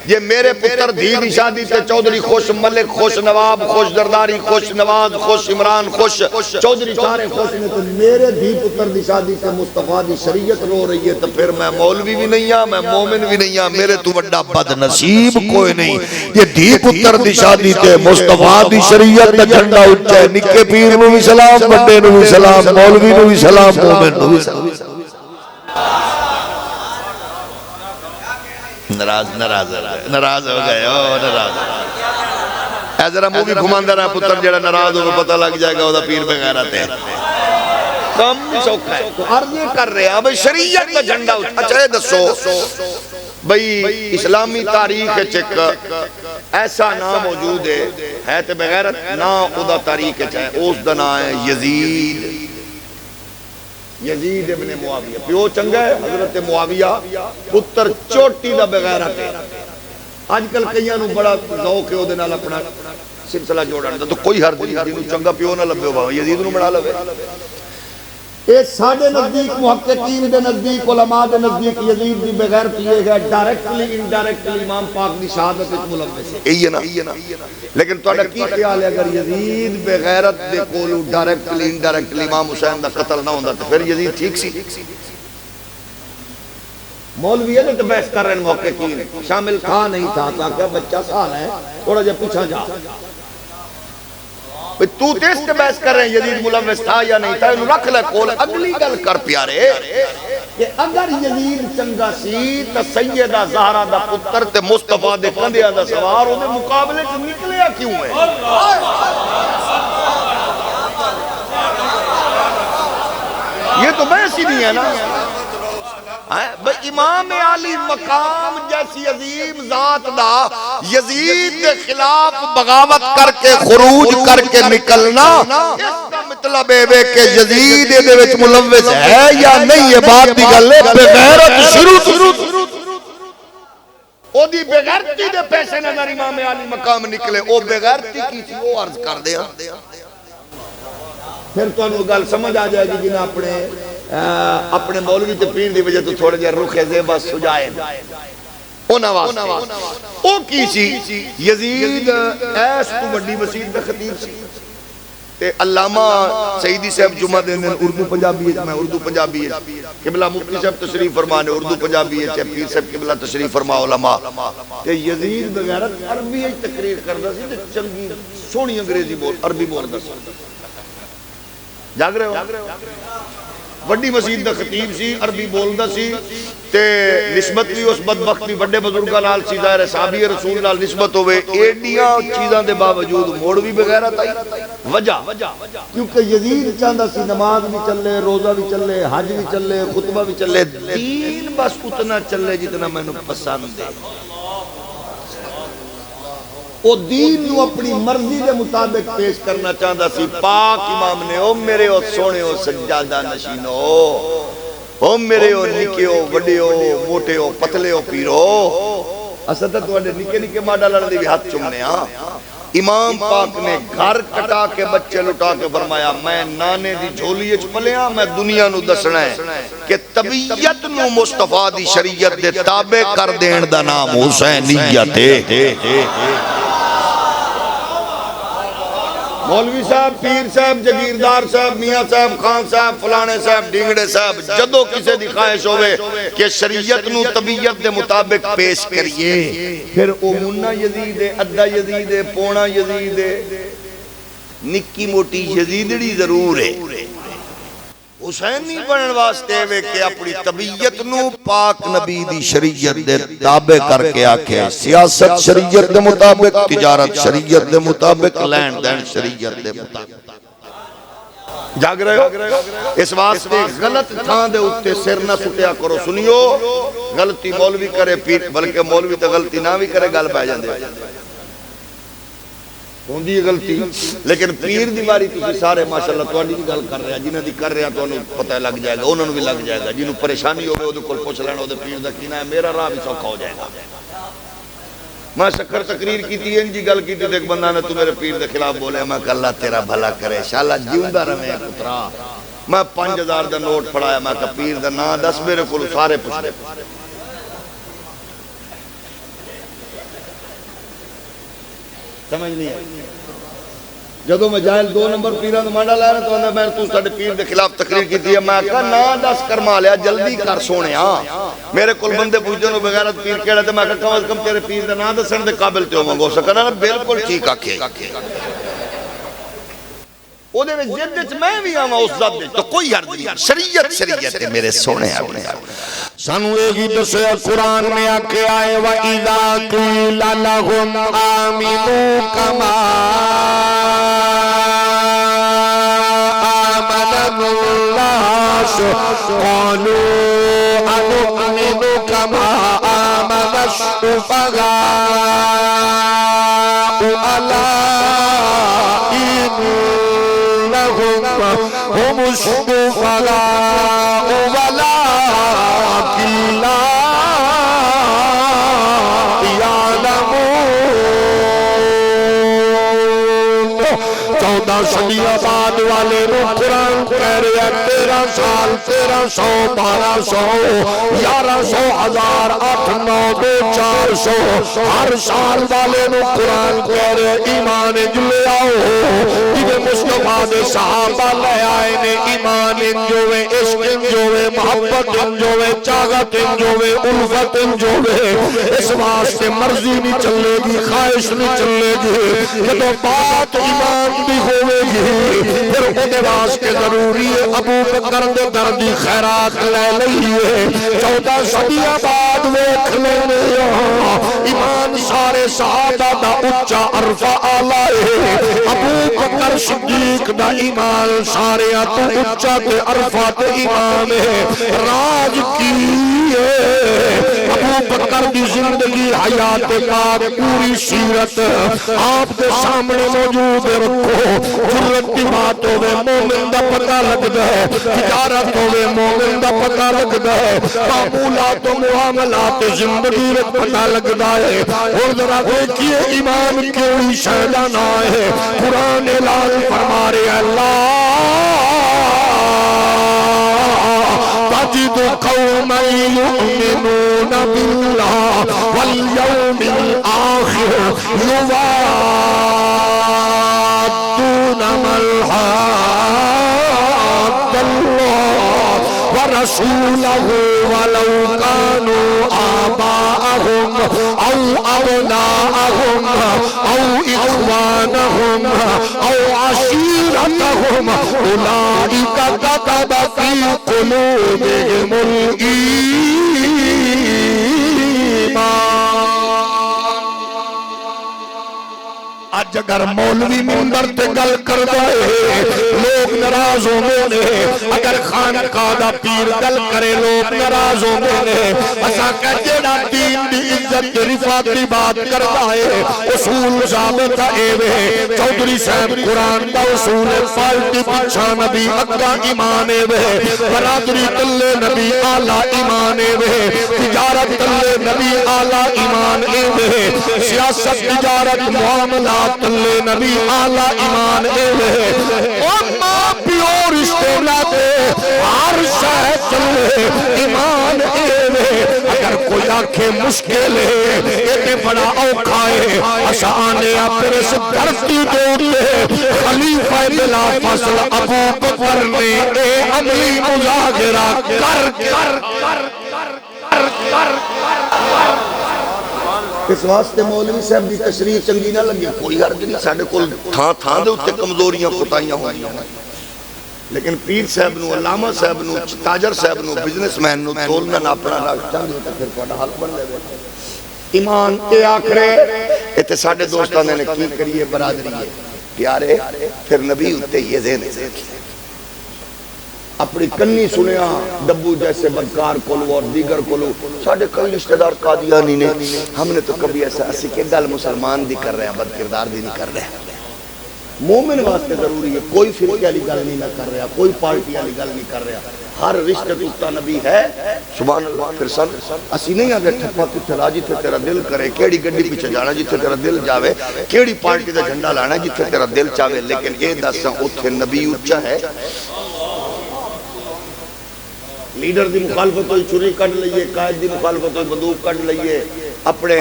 B: یہ میرے پتر دی دی شادی تے چودھری خوش ملک خوش نواب خوش درداری خوش نواز خوش عمران خوش چودھری سارے خوش نے تو میرے دی پتر دی شادی تے مصطفیٰ دی شریعت رو رہی ہے تو پھر میں مولوی بھی نہیں ہاں میں مومن بھی نہیں ہاں میرے تو بڑا بد نصیب کوئی نہیں. یہ دی پتر دی شادی تے مصطفیٰ دی شریعت تے جھنڈا اٹھے نکے پیر نو بھی سلام بڑے نو بھی سلام مولوی نو بھی سلام ناراض ہو گئے اے ذرا منہ بھی گھماندہ رہا پتر جڑا ناراض ہو پتہ لگ جائے گا وہ دا پیر بغیرت ہے کم سوکھا ہے عرض یہ کر رہے ہیں شریعت کا جھنڈا اچھا ہے دسو بھئی اسلامی تاریخ چک ایسا نام موجود ہے تے بغیرت نا ادا تاریخ چاہے اس دا نام ہے یزید ابن معاویہ پیو چنگا ہے حضرت معاویہ پتر چوٹی دا بغیرت ہے آج کل کئیاں نو بڑا ذوق ہے او دے نال اپنا سلسلہ جوڑن دا تو کوئی حرج نہیں جنوں چنگا پیو نہ لبے ہو یزید نو بنا لوے اے ساڈے نزدیک محققین دے نزدیک علماء دے نزدیک یزید دی بغیرتی ہے ڈائریکٹلی انڈائریکٹلی امام پاک دی شہادت وچ ملوث ہے یہی ہے نا لیکن تہاڈا کی خیال ہے اگر یزید بغیرت دے کولو ڈائریکٹلی انڈائریکٹلی امام حسین دا قتل نہ ہوندا تے پھر یزید ٹھیک سی مولوی ہے تو بحث کر رہے ہیں محققین شامل تھا نہیں تھا کہ بچہ سال ہے تھوڑا جا پوچھا جا تو تیس کے بحث کر رہے ہیں یزید ملوث تھا یا نہیں تھا انہوں رکھ لے کول اگلی گل کر پیارے کہ اگر یزید چنگا سی تا سیدہ زہرہ دا پتر تے مصطفیٰ دے کندیاں دا سوار انہیں مقابلے سے نکلیا کیوں ہے یہ تو بحث ہی نہیں ہے نا امام علی مقام جیسی عظیم ذات دا یزید کے خلاف بغاوت کر کے خروج کر کے نکلنا اس کا مطلب ہے کہ یزید دے وچ ملوث ہے یا نہیں یہ بات دی گل ہے بغیرت شروع او دی بغیرتی دے پیسے نظر امام علی مقام نکلے او بغیرتی کی تھی وہ عرض کر دیا پھر تو انہوں گل سمجھ آ جائے گی جنہاں اپنے مولوی تے پیر دی وجہ تو تھوڑے جے رخ زیبا سجائے اونا واسطے او کی سی یزید ایس تو بڑی مسجد دا خطیب سی تے علامہ سیدی صاحب جمعہ دن اردو پنجابی ہے میں اردو پنجابی ہے قبلہ مفتی صاحب تشریف فرمانے اردو پنجابی ہے پیر صاحب قبلہ تشریف فرما علماء کہ یزید بغیرت عربی تقریر کردا سی تے چنگی سونی انگریزی بول عربی بولدا سی جاگ رہے ہو بڑی مسجد دا خطیب سی عربی بولدا سی تے نسبت بھی اس بدبخت بھی بڑے بزرگاں نال سی ظاہر صحابی رسول نال نسبت ہوئے ایڈیاں چیزاں دے باوجود موڑ بھی بغیرت آئی وجہ کیونکہ یزید چاہندا سی نماز بھی چلے روزہ بھی چلے حج بھی چلے خطبہ بھی چلے دین بس اتنا چلے جتنا میں نے پسند ہے او دین نو اپنی مرضی دے مطابق پیش کرنا چاہتا سی پاک امام نے او میرے او سونے او سجادہ نشینو او میرے او نکے او وڈے او موٹے او پتلے او پیرو اسدہ تو اڈے نکے نکے ماڈا لڑ دی بھی ہاتھ چمنے امام پاک نے گھر کٹا کے بچے لٹا کے فرمایا میں نانے دی جھولی اچ پلیا میں دنیا نو دسنا ہے کہ طبیعت نو مصطفیٰ دی شریعت دے تابع کر دین دا نام حسینیت ہے مولوی صاحب پیر صاحب جگیردار صاحب میاں صاحب خان صاحب فلانے صاحب ڈینگڑے صاحب جدو کسے دی خواہش ہوئے کہ شریعت نو طبیعت دے مطابق پیش کریے پھر او منہ یزید ہے ادھا یزید ہے پونا یزید ہے نکی موٹی یزیدڑی ضرور ہے حسینی بنن واسطے وے کہ اپنی طبیعت نو پاک نبی دی شریعت دے تابع کر کے آکھے سیاست شریعت دے مطابق تجارت شریعت دے مطابق لین دین شریعت دے مطابق جاگ رہے ہو اس واسطے غلط تھان دے اتے سر نہ سٹیا کرو سنیو غلطی مولوی کرے پیر بلکہ مولوی تے غلطی نہ بھی کرے گل پہ جاندے ہوندی غلطی لیکن پیر دی باری تسی سارے ماشاءاللہ تواڈی دی گل کر رہے ہیں جنہاں دی کر رہے ہیں تانوں پتہ لگ جائے گا انہاں نوں بھی لگ جائے گا جنوں پریشانی ہوے اودے کول پوچھ لینا اودے پیر دا کینا ہے میرا راہ بھی سوکھا ہو جائے گا میں شکر تقریر کیتی ہے جی گل کیتی تے ایک بندہ نے تو میرے پیر دے خلاف بولے میں کہ اللہ تیرا بھلا کرے انشاءاللہ جیوندا رہے پترا میں 5000 دا نوٹ پڑھایا میں کہ پیر دا نام دس میرے کول سارے پوچھ لے سمجھ نہیں ہے جدو میں جاہل 2 نمبر پیران دا مانڈا لائے تو میں تو ساڑھے پیر دے خلاف تقریر کی تھی میں کہا نا 10 کرما لیا جلدی کر سونے میرے کل بندے پوچھتے ہیں بغیرت پیر کہہ رہے تھے میں کہا کم از کم تیرے پیر دے نا دسن دے قابل تے ہو منگو سکنا نا بالکل ٹھیک آکھے او دے میں جدت میں بھی آما اس ذات دے تو کوئی حرد نہیں شریعت میرے سونے اپنے
A: سانو ایک دسے قرآن میں آکے آئے وَإِذَا قِيلَ لَهُمْ آمِنُوا كَمَا آمَنَ النَّاسُ قَالُوا أَنُؤْمِنُ كَمَا آمَنَ السُّفَهَاءُ إنهم هم الشفعاء ولكن لا يعلمون 14 صدیاں بعد والے نو قرآن کہہ رہے ہیں 13 سال 1300 1200 1100 1000 8 9 2 400 ہر سال والے نو قرآن کہہ رہے ہیں ایمان جلے آؤ جنہیں مصطفیٰ دے صحابہ لے آئے نے ایمان انجوے عشق انجوے محبت انجوے چاگت انجوے الفت انجوے اس واسطے مرضی نہیں چلے گی خواہش نہیں چلے گی جب بات ایمان بھی ہوئے گی پھر انہیں واسطے ضروری ہے ابو بکر دے دردی خیرات لے لئیے 14 صدیاں بعد ویکھ لینے ایمان سارے صحابہ دا اچھا عرفہ آلائے ابو بکر صدیق دا ایمان سارے تو اچھا تے عرفہ تے ایمان ہے راج کی ابو بکر دی زندگی حیات پاک پوری سیرت آپ کے سامنے موجود رکھو جرت کی بات ہوئے مومن دا پتہ لگتا ہے تجارت ہوئے مومن دا پتہ لگتا ہے معمولات و معاملات زندگی رکھ پتہ لگتا ہے اور ذرا دیکھئے ایمان کیوئی شہدہ نہ ہے قرآن اعلان فرما رہے اللہ تجد قوما يؤمنون بالله واليوم الآخر يوادون من حاد الله ورسوله ولو كانوا آباءهم أو أبناءهم أو إخوانهم أو عشيرتهم أولئك كتب في قلوبهم الإيمان آج اگر مولوی منبر تے گل کر دائے لوگ ناراض ہوں گے اگر خانقاہ دا پیر گل کرے لوگ ناراض ہوں گے اسا کہ جیڑا دین دی عزت رفعت دی بات کر دائے اصول ثابت اے وے چودھری صاحب قرآن دا اصول فالٹی پچھا نبی اکا ایمان اے وے برادری تلے نبی آلہ ایمان اے وے تجارت تلے نبی آلہ ایمان اے وے سیاست تجارت معاملات تلے نبی آلہ ایمان اے وے اور ماں پیو رشتے ناتے ہر شاہ چلے ایمان اے وے اگر کوئی آنکھیں مشکل ہے ایک بڑا اوکھا ہے آسانے اپنے سے دھرتی دوڑے خلیفہ بلا فصل ابو بکر نے اے عملی مظاہرہ کر
B: اس واسطے مولوی صاحب دی تشریح چنگی نہ لگی کوئی حرج نہیں ساڈے کول تھاں دے اوتے کمزوریاں کوتاہیاں ہوندیاں لیکن پیر صاحب نو علامہ صاحب نو تاجر صاحب نو بزنس مین نو تولنا ناپنا چاہیے تے پھر تہاڈا حق بن جائے ایمان اے آکھرے ایتھے ساڈے دوستاں نے کی کریے برادری ہے پیارے پھر نبی اوتے یہ ذہن اپنی کنی سنیا ڈبو جیسے بدکار کولو اور دیگر کولو ساڑھے کئی رشتہ دار قادیانی نے ہم نے تو کبھی ایسا اسی کہ گل مسلمان دی کر رہے ہیں بد کردار دی نہیں کر رہے ہیں مومن واسطے ضروری ہے کوئی فرقے والی گل نہیں کر رہا کوئی پارٹی والی گل نہیں کر رہا ہر رشتہ ٹوٹتا نبی ہے سبحان اللہ پھر سن اسی نہیں آگے ٹھپا کتے لا جتھے تیرا دل کرے کیڑی گڈی پیچھے جانا جتھے تیرا دل جاوے کیڑی پارٹی دا جھنڈا لانا جتھے تیرا دل چاہے لیکن یہ دساں اتھے نبی اچھا ہے لیڈر دی مخالفت ہوئی چھری کٹ لئیے قائد دی مخالفت ہوئی بندوق کٹ لئیے اپنے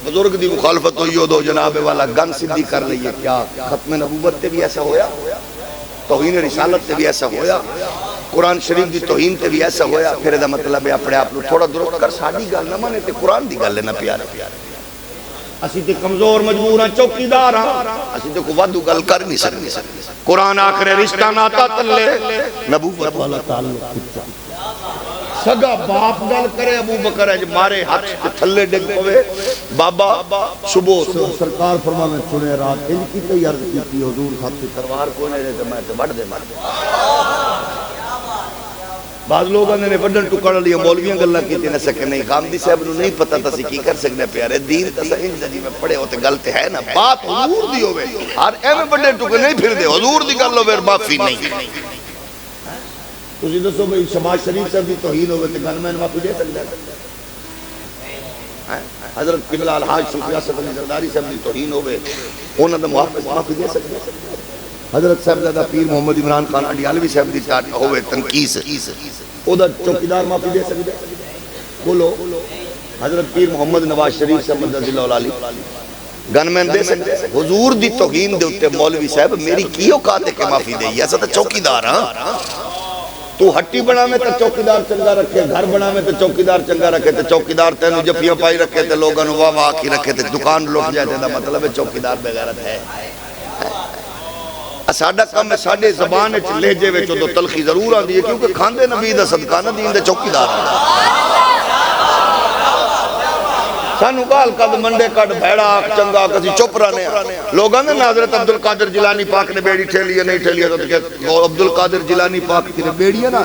B: بزرگ دی مخالفت ہوئی دو جناب والا گن سدھی کر لئیے کیا ختم نبوت تے بھی ایسا ہویا توہین رسالت تے بھی ایسا ہویا قرآن شریف دی توہین تے بھی ایسا ہویا پھر دا مطلب ہے اپنے آپ لوگ تھوڑا درست کر ساڑھی گل نہ مانے تے قرآن دی گل لینا پیارے اسی تے کمزور مجبور ہیں چوکی دار ہیں اسی تے کو وادو گل کر نہیں سکتے قرآن آخر رشتہ ناتا تلے نبوت والا تعلق سگا باپ گل کرے ابو بکر ہے مارے ہاتھ کے تھلے ڈگ پوے بابا صبح سرکار فرمانے سنے رات ان کی تے عرض کی حضور صاحب کی تلوار کونے رہے تو میں تے بڑھ دے مار بعض لوگ نے وڈن ٹکڑ لیا مولویاں گلاں کیتی نہ سکے نہیں غامدی صاحب نو نہیں پتہ تسی کی کر سکنے پیارے دین تسا انج جی میں پڑھے ہوتے گل تے ہے نا بات حضور دی ہوے ہر ایویں وڈے ٹکڑ نہیں پھر دے حضور دی گل ہوے معافی نہیں تسی دسو بھئی شباز شریف صاحب دی توہین ہوے تے گن میں معافی دے سکدا حضرت قبلہ الحاج صوفی اسد علی زرداری صاحب دی توہین ہوے انہاں دا معافی دے سکدا حضرت صاحبزادہ پیر محمد عمران خان اڈیالوی صاحب دی ہوے تنقیس او دا چوکیدار معافی دے سکدے بولو حضرت پیر محمد نواز شریف صاحب مدد اللہ علی گن مین دے سکدے حضور دی توہین دے اوتے مولوی صاحب میری کی اوقات ہے کہ معافی دے ایسا تو چوکیدار ہاں تو ہٹی بنا میں تو چوکیدار چنگا رکھے گھر بنا میں تو چوکیدار چنگا رکھے تو چوکیدار تینو جفیاں پائی رکھے تو لوگاں نو واہ واہ کی رکھے تو دکان لوٹ جائے دا مطلب ہے چوکیدار بے غیرت ہے ساڈا کم ہے ساڈے زبان وچ لہجے وچ تو تلخی ضرور آندی ہے کیونکہ کھاندے نبی دا صدقہ نہ دین دے چوکیدار سانو گال کد منڈے کڈ بھیڑا چنگا کسی چپ رہنے لوگاں نے حضرت عبدالقادر جیلانی پاک نے بیڑی ٹھیلی ہے نہیں ٹھیلی ہے تو کہ عبدالقادر جیلانی پاک کی بیڑی ہے نا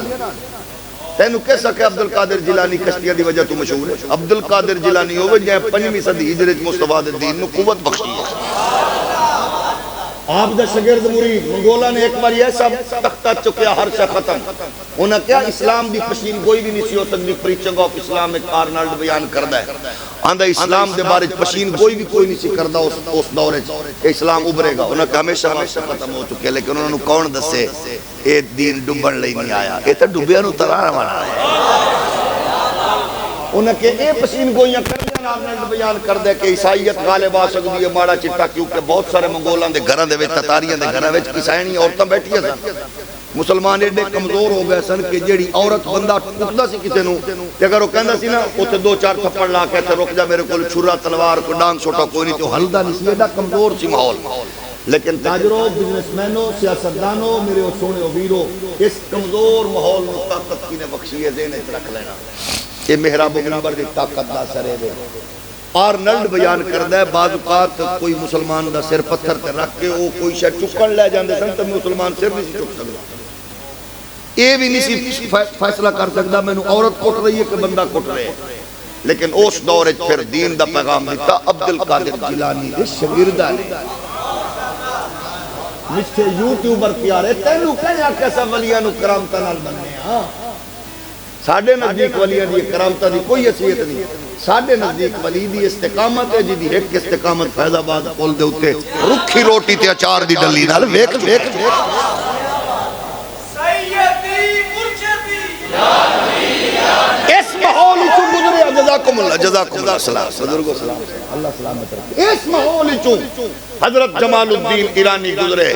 B: تینو کیسا کہ عبدالقادر جیلانی کشتیاں دی وجہ تو مشہور ہے عبدالقادر جیلانی ہوئے جائے 5ویں صدی ہجرت مصطفیٰ دین نو قوت بخشی ہے آپ دا شگرد مرید منگولا نے ایک بار ایسا تختہ چکیا ہر شے ختم انہاں کیا اسلام دی پشین کوئی بھی نہیں سی ہو سکتی پریچنگ آف اسلام ایک آرنالڈ بیان کردہ ہے آندہ اسلام دے بارے پشین کوئی نہیں سی کردہ اس دورے کہ اسلام ابرے گا انہاں کہ ہمیشہ ختم ہو چکے لیکن انہوں نے کون دسے اے دین ڈبن لئی نہیں آیا اے تا ڈبیاں نو ترار مانا ہے انہاں کہ اے پشین گوئیاں کردیاں آرنالڈ بیان کردہ کہ عیسائیت غالب آ سکتی ہے ماڑا چٹا کیونکہ بہت سارے منگولان دے گھران دے وچ تتاریاں دے گھران وچ عیسائیاں عورتاں بیٹھی ہیں مسلمان ایڈے کمزور ہو گئے سن کہ جیڑی عورت بندہ ٹکدا سی کسے نو کہ اگر وہ کہندا سی نا اوتھے 2-4 تھپڑ لا کے رک جا میرے کول چھرا تلوار کو ڈانگ چھوٹا کوئی نہیں تو ہلدا نہیں سی ایڈا کمزور سی ماحول لیکن تاجروں بزنس مینوں سیاستدانوں میرے او سونے ویرو اس کمزور ماحول میں طاقت کی نے بخشی ہے ذہن وچ رکھ لینا یہ محراب و منبر دی طاقت دا سرے دے آرنلڈ بیان کردہ ہے بعض اوقات کوئی مسلمان دا سر پتھر تے رکھ کے وہ کوئی شاید چکن لے جاندے سن تو مسلمان سر نہیں سی چک سکتا یہ بھی نہیں سی فیصلہ کر سکتا میں نے عورت کٹ رہی ہے کہ بندہ کٹ رہے ہے لیکن اس دور پھر دین دا پیغام دیتا عبدالقادر جیلانی دے شاگردہ نے مجھے یوٹیوبر کیا رہے تینو کہیا کیسا ولیاں نو کرامتہ نال بننے ہاں ساڑھے نزدیک ولیاں دی کرامتہ دی کوئی حیثیت نہیں ساڑھے نزدیک ولی دی استقامت ہے جی دی ایک استقامت فیض آباد پول دے ہوتے رکھی روٹی تے اچار دی ڈلی نال ویک اس ماحول چوں گزرے جزاکم اللہ سلام بزرگو سلام اللہ سلامت رکھے اس ماحول چوں حضرت جمال الدین ایرانی گزرے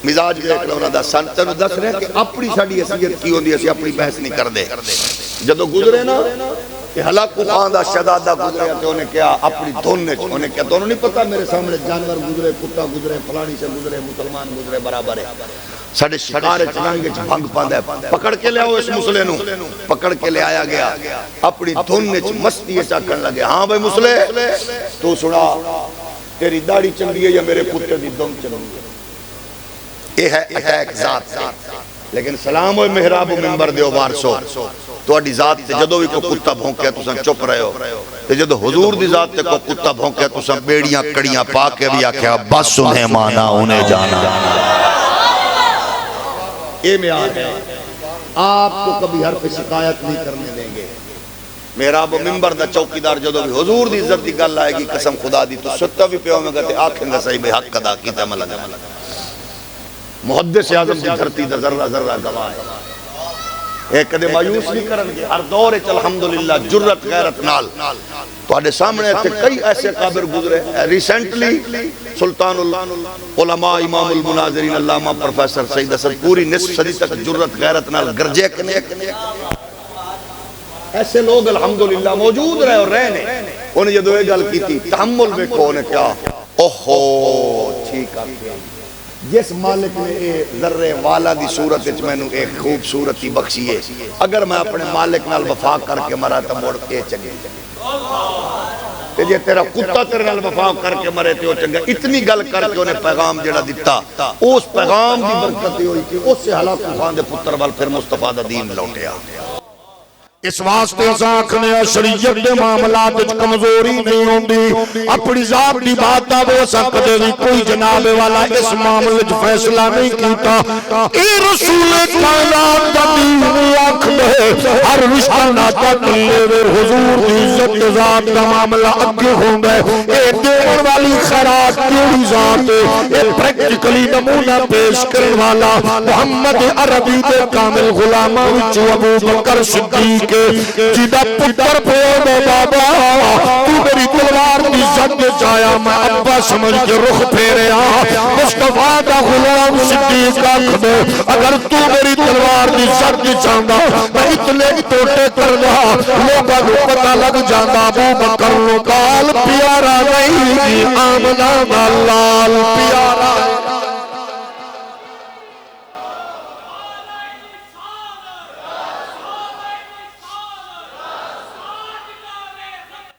B: مزاج کے کلونہ دا سنتر دس رہے کہ اپنی ساڑی حیثیت کی ہوندی ہے اپنی بحث نہیں کر دے جدو گزرے نا کہ ہلاکو خان دا شہزادہ گزرے تو انہیں کیا اپنی دھونے انہیں کیا دونوں نہیں پتا میرے سامنے جانور گزرے کتا گزرے فلانی سے گزرے مسلمان گزرے برابر ہے ساڑھے شکارے چلانگے بھنگ پاندے پکڑ کے لے آؤ اس مسلے نو پکڑ کے لے آیا گیا اپنی دھونے مستی چاکن لگے ہاں بھائی مسلے تو سنا تیری داڑھی چنگی ہے یا میرے پتر دی دم چنگی ہے یہ ہے اٹیک ذات لیکن سلام ہوئے محراب و منبر دیو وارسو تو اڈی ذات تے جدو بھی کو کتا بھونکے تو سن چپ رہے ہو تے جدو حضور دی ذات تے کو کتا بھونکے تو سن بیڑیاں کڑیاں پاکے بھی آکھیا بس انہیں مانا انہیں جانا یہ معیار ہے آپ کو کبھی حرف شکایت نہیں کرنے دیں گے محراب و منبر دا چوکیدار جدو بھی حضور دی عزت دی گل آئے گی قسم خدا دی تو ستا بھی پیو میں کہتے آنکھیں گا صحیح بے حق قدا کی تے ملہ جانا محدث اعظم دی دھرتی دا ذرہ ذرہ گواہ ہے ایک کدے مایوس نہیں کرنگے ہر دور اچھ الحمدللہ جرت غیرت نال تو آڑے سامنے تھے کئی ایسے قابر گزرے ریسنٹلی سلطان العلماء امام المناظرین علامہ پروفیسر سید اسد پوری نصف صدی تک جرت غیرت نال گرجے کنے ایسے لوگ الحمدللہ موجود رہے اور رہنے انہیں یہ دوئے گل کی تھی تحمل میں کون کیا اوہو ٹھیک آتی ہے جس مالک نے ذرے والا دی صورت اچھ میں نے ایک خوبصورتی بخشی ہے اگر میں اپنے مالک نال وفا کر کے مرا تا موڑ کے چگے تے جے تیرا کتا تیرے نال وفا کر کے مرے تے او چنگا اتنی گل کر کے انہیں پیغام جڑا دیتا اس پیغام دی برکت ہوئی کہ اس سے ہلاک طوفان دے پتر وال پھر مصطفیٰ دا دین لوٹیا
A: اس واسطے آنکھنے شریعت دے معاملات کمزوری نہیں ہوندی اپنی ذات دی بات وہ سکتے بھی کوئی جناب والا اس معاملے فیصلہ نہیں کیتا اے رسول کائنات دا دین آنکھ دے ہر رشتہ ناتا کلے وے حضور دی عزت ذات دا معاملہ اگے ہوندے اے دین والی خیرات کیوڑی ذات اے پریکٹیکلی نمونہ پیش کرن والا محمد عربی دے کامل غلامہ وچ ابو بکر صدیق جیدہ پتر پیو بابا تو میری تلوار کی زد جایا میں ابا سمجھ کے رخ پھیرے مصطفیٰ دا غلام صدیق آنکھ دے اگر تو میری تلوار کی زد جانا میں اتنے توٹے کر رہا لوگا کو پتہ لگ جانا ابو بکر لوکال پیارا نہیں آمنہ واللال پیارا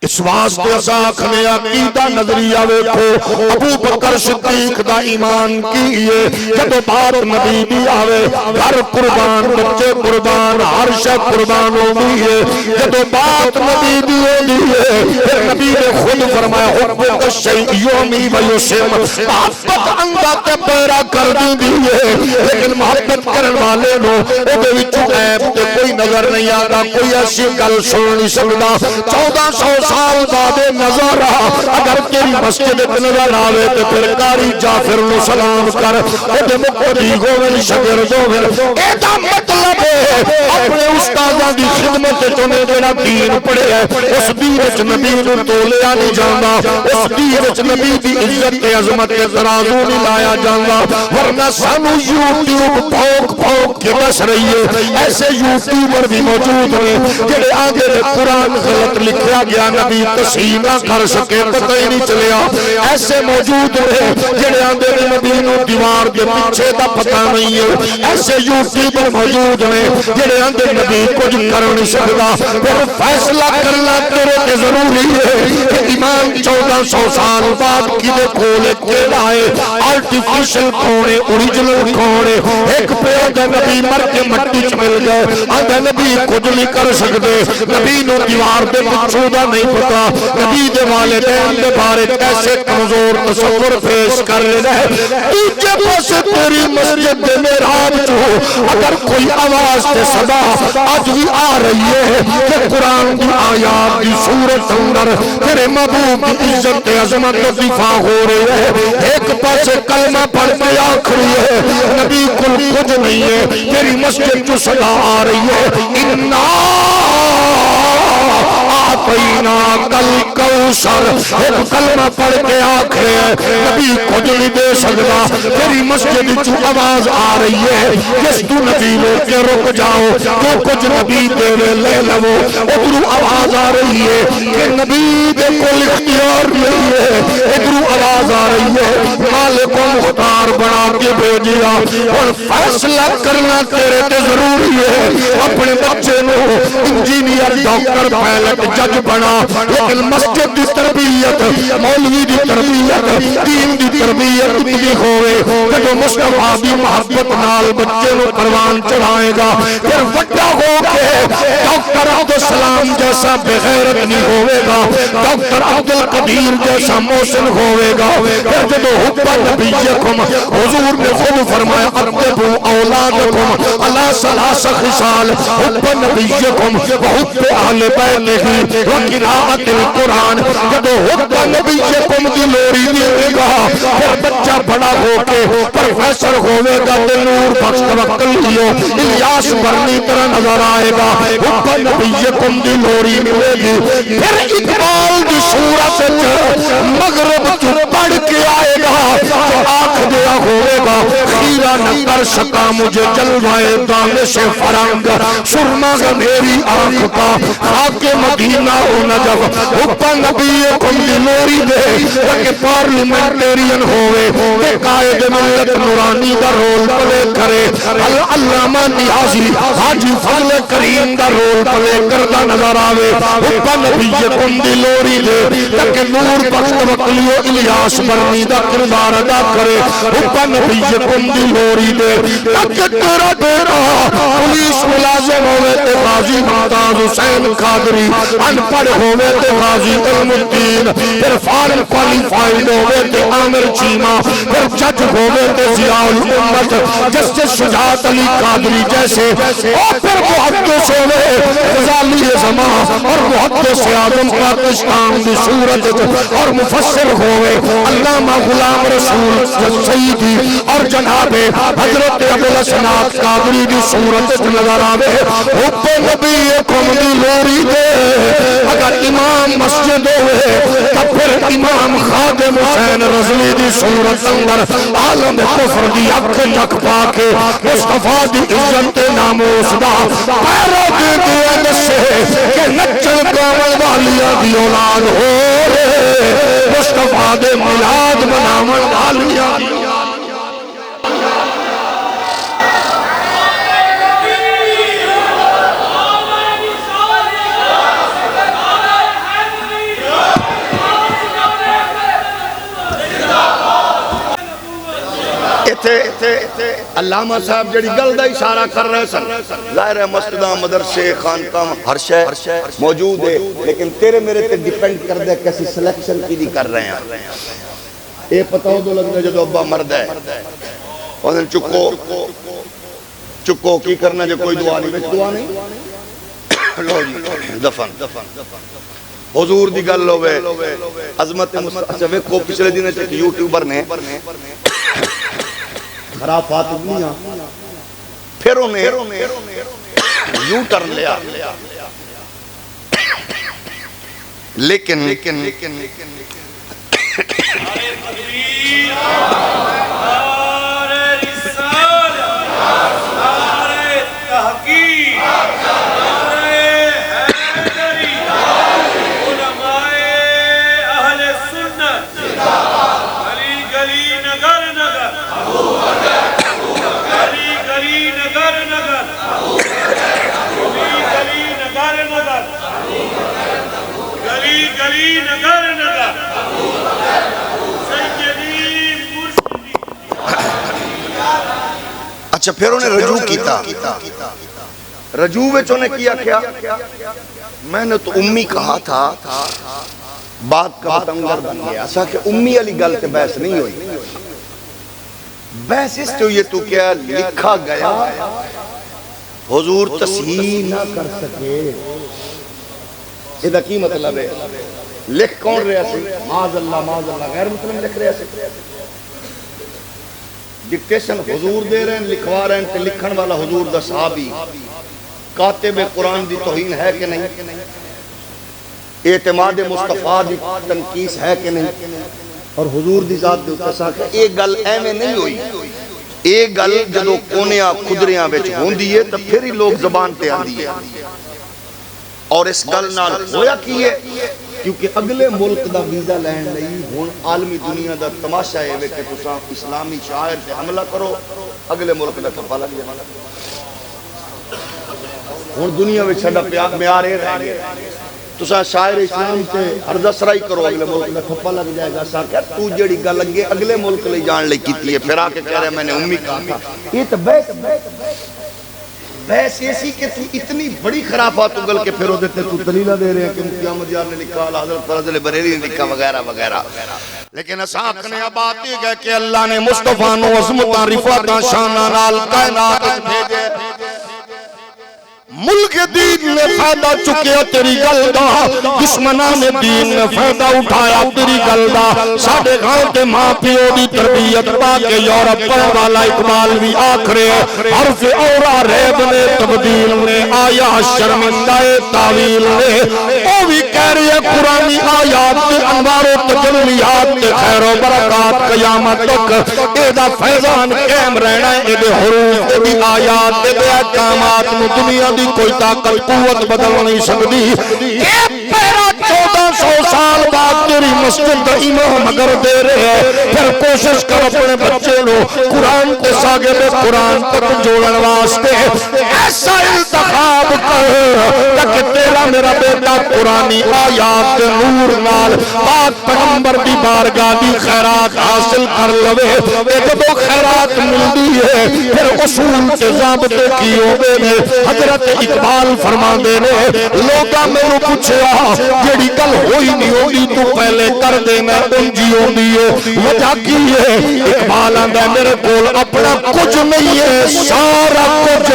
A: اس واسطے اساکھنے عقیدہ نظریہ ویکھو ابو بکر صدیق دا ایمان کیے جب بات نبی بھی آوے گھر قربان بچے قربان ہر شے قربان ہوئی ہے جب بات نبی بھی ہوئی ہے پھر نبی نے خود فرمایا حب الشیء یومی و یسم محبت انگا تے پیرا کر دی ہے لیکن محبت کرن والے نو او دے وچوں عیب تے کوئی نظر نہیں آتا کوئی ایسی گل سن نہیں سکتا 1400 سال بعد نظر اگر تیری مسجد نظر آوے تو پھر کاری جعفر نو سلام کر اے مقتدی گوھن شگرد ہوھن ایدہ مطلب ہے اپنے استاذہ دی خدمت چنے دینا دین پڑے ہے اس دین اچ نبی نو تولیا نہیں جانا اس دین اچ نبی دی عزت عظمت ترازو نہیں لایا جانا ورنہ سانو یوٹیوب پھوک پھوک کے بس رہی ہے ایسے یوٹیوبر بھی موجود ہیں جڑے آگے قرآن غلط لکھیا گیا نبی تصحیح نہ کر سکے پتہ ہی نہیں چلیا ایسے موجود ہیں جڑے آندے نبی نو دیوار کے پیچھے دا پتہ نہیں ہے ایسے یوٹیوبر موجود ہیں جڑے آندے نبی کچھ کر نہیں سکتا پھر فیصلہ کرنا تیرے تے ضروری ہے کہ ایمان 1400 سال بعد کدے کھولے کیڑا ہے آرٹیفیشل کھونے اوریجنل کھونے ایک پیو دا نبی مر کے مٹی چ مل گئے آندے نبی کچھ نہیں کر سکتے نبی نو دیوار دے پچھوں دا نہیں پتا نبی دے والدین دے بارے کیسے کمزور تصور پیش کر رہے ہیں تیجے پاس تیری مسجد دے محراب جو اگر کوئی آواز تے صدا آج بھی آ رہی ہے کہ قرآن کی آیات کی صورت اندر تیرے محبوب کی عزت عظمت دفاع ہو رہی ہے ایک پاس کلمہ پڑھ کے آخری ہے نبی کل کچھ نہیں ہے تیری مسجد جو صدا آ رہی ہے انہا آتینا کل کوثر ایک کلمہ پڑھ کے آخرے نبی کچھ نہیں دے سکتا تیری مسجد جو آواز آ رہی ہے جس تو نبی لے کے رک جاؤ جو کچھ نبی دے لے لو ادھرو آواز آ رہی ہے کہ نبی دے کو اختیار نہیں ہے ادھرو آواز آ رہی ہے مالک و مختار بنا کے بھیجیا اور فیصلہ کرنا تیرے تے ضروری ہے اپنے بچے نو انجینئر ڈاکٹر پائلٹ جج بنا لیکن مسجد دی تربیت مولوی دی تربیت دین دی تربیت بھی ہوئے جب مصطفیٰ بھی محبت نال بچے نو پروان چڑھائے گا پھر وڈا ہو کے ڈاکٹر عبدالسلام جیسا بغیرت نہیں ہوئے گا ڈاکٹر عبدالقدیر جیسا محسن ہوئے گا پھر جب حب نبیکم حضور نے خود فرمایا ارتبو اولادکم اللہ ثلاث خصال حب نبیکم وحب اہل بیتہ وقراءت القرآن جب حب نبیکم کی لوری دے گا پھر بچہ بڑا ہو کے پروفیسر ہوئے گا نور بخش توکل لیو الیاس برنی طرح نظر آئے گا حب نبیکم کی لوری ملے گی پھر اقبال کی صورت مغرب تو پڑھ کے آئے گا تو آنکھ دیا ہوئے گا خیرہ نہ کر سکا مجھے جلوائے دانش فرنگ سرما گا میری آنکھ کا خاک مدینہ نجف اوپر نبیکم دی لوری دے کہ پارلیمنٹیرین ہوئے کہ قائد ملت نورانی دا رول پلے کرے علامہ نیازی حاجی فضل کریم دا رول پلے کردہ نظر آوے اوپر نبیکم دی لوری دے کہ نور بخش وکلیو الیاس برنی دا کردار ادا کرے اوپر نبیکم دی لوری دے کہ تیرا بیرا پولیس ملازم ہوئے تے غازی ممتاز حسین قادری ان پڑھ ہوئے تے غازی علم الدین پھر فارن کوالیفائیڈ ہوئے تے عامر چیمہ پھر جج ہوئے تے ضیاء الامت جسٹس شجاعت علی قادری جیسے اور پھر محدث ہوئے غزالی زمان اور محدث اعظم پاکستان دی صورت اور مفسر ہوئے علامہ غلام رسول سیدی اور جناب حضرت ابوالحسنات قادری دی صورت نظر آوے اوپر نبی کم دی لوری دے اگر امام مسجد ہوئے تب پھر امام خادم حسین رضوی دی صورت اندر عالم کفر دی اکھ تک پاکے مصطفیٰ دی عزت ناموس دا پیرو دے دے نسے کہ نچل کامل والیاں دی اولاد ہو رہے مصطفیٰ دے ملاد منامل والیاں دی
B: علامہ صاحب جڑی گل دا اشارہ کر رہے سن ظاہر ہے مسجداں مدرسے خانقاہ ہر شے موجود ہے لیکن تیرے میرے تے ڈیپینڈ کر دے کیسی سلیکشن کی دی کر رہے ہیں اے پتہ ہو دو لگتا ہے جدو ابا مرد ہے اور چکو کی کرنا جو کوئی دعا نہیں دعا نہیں لو جی دفن حضور دی گل ہوئے عظمت اچھا ویکھو پچھلے دن ایک یوٹیوبر نے خرافات دنیا پھر انہیں یوں ٹرن لیا لیکن اچھا پھر انہیں رجوع کیتا رجوع وچ انہیں کیا میں نے تو امی کہا تھا بات کا بتنگر بن گیا ایسا کہ امی علی گل تے بحث نہیں ہوئی بحث اس تو یہ تو کیا لکھا گیا حضور تصحیح نہ کر سکے یہ کی مطلب ہے لکھ کون رہا سی معاذ اللہ غیر مسلم لکھ رہا سی ڈکٹیشن حضور دے رہے ہیں لکھوا رہے ہیں کہ لکھن والا حضور دا صحابی کاتب قرآن دی توہین ہے کہ نہیں اعتماد مصطفیٰ دی تنقیس ہے کہ نہیں اور حضور دی ذات دے اتسا کہ ایک گل ایمیں نہیں ہوئی ایک گل جدو کونیاں خدریاں بیچ ہوندی ہے تب پھر ہی لوگ زبان تے آندی ہے اور اس گل نال ہویا کی ہے کیونکہ اگلے ملک دا ویزا لین نہیں ہون عالمی دنیا دا تماشا ہے کہ تساں اسلامی شاعر تے حملہ کرو اگلے ملک دا ٹھپا لگ جائے ہون دنیا میں چھڑا معیار رہ گئے تساں شاعر اسلام تے عرض سرائی کرو اگلے ملک دا ٹھپا لگ جائے گا سا کہ تو جڑی گل لگے اگلے ملک لے جان لے کیتی ہے پھر آ کے کہہ رہے میں نے امی کہا تھا یہ تو بحث ایسی کہ تو اتنی بڑی خرافات اگل کے پھر ہوتے تو دلیلہ دے رہے ہیں کہ مفتی احمد یار نے لکھا حضرت فضل بریلوی نے لکھا وغیرہ وغیرہ لیکن اساق نے بات یہ ہے کہ اللہ نے مصطفیٰ نو عظمتاں رفعتاں شاناں نال کائنات وچ بھیجے ملک دین نے فائدہ چکیا تیری گل دا دشمنان نے دین نے فائدہ اٹھایا تیری گل دا ساڑھے گھاؤں تے ماں پیو دی تربیت پا کے یورپ پر والا اقبال بھی آکھرے حرف اورا ریب نے تبدیل نے آیا شرمندہ تاویل نے او بھی کہہ رہے قرآنی آیات
A: انوار و تجلیات تے خیر و برکات قیامت تک اے دا فیضان قائم رہنا ہے اے دے حروف اے دی آیات اے دے احکامات نو دنیا دی کوئی طاقت قوت بدل نہیں سکتی اے پیرا 1400 سال بعد تیری مسجد دا امام اگر دے رہے ہیں پھر کوشش کر اپنے بچے نو قرآن تے ساگے دے قرآن تک جوڑن واسطے ایسا انتخاب کر کہ تیرا میرا بیٹا قرآنی آیات نور نال پاک پیغمبر دی بارگاہ دی خیرات حاصل کر لوے ایک دو خیرات ملدی ہے پھر اصول کے ضابطے کی ہوئے نے حضرت اقبال فرما دے نے لوگا میں نے پوچھا جیڑی کل ہوئی نہیں ہوئی تو پہلے کر دے میں انجی ہوں دیئے وجہ کی ہے اقبال آندہ میرے کول اپنا کچھ نہیں ہے سارا کچھ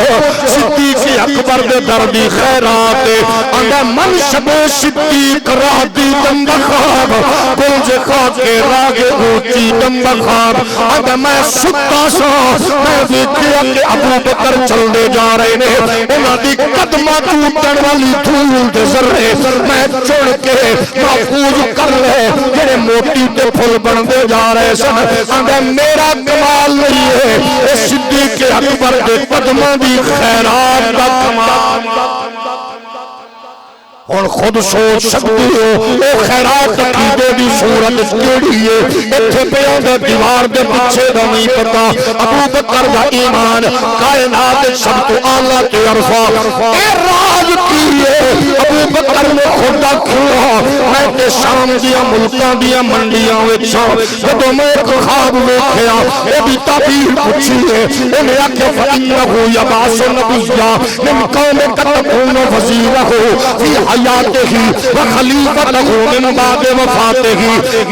A: صدیق اکبر دے دردی خیرات آندہ منشب صدیق راہ دی دندخاب گلج خواہ کے راگے اوچی دندخاب آندہ میں ستا سا میں دیکھیا کہ ابو بکر چل دے جا رہے نے انہاں دی قدمہ ٹوٹن والی دھول دے ذرے میں چڑھ کے محفوظ کر لے جنہیں موٹی تے پھل بن دے جا رہے سن آندہ میرا کمال نہیں ہے اے صدیق اکبر دے قدمہ دی خیرات دا کمال اور خود سوچ سکتے ہو اے خیرات عقیدے دی صورت کیڑی ہے اتھے پیوں دے دیوار دے پچھے دا نہیں پتا ابو بکر دا ایمان کائنات سب تو آلہ کے عرفہ اے راز کی ہے ابو بکر نے خدا کھوڑا میں تے شام دیا ملکاں دیا منڈیاں ویچھا جدو میں ایک خواب ویکھیا اے بھی تعبیر پوچھی ہے انہیں آکے فَإِنَّهُ يَبْعَثُ نَبِيًّا مِنْ قَوْمِ تَتَكُونُ وَزِيرَهُ فِي حیاتہی وخلیفتہو من بعد وفاتہی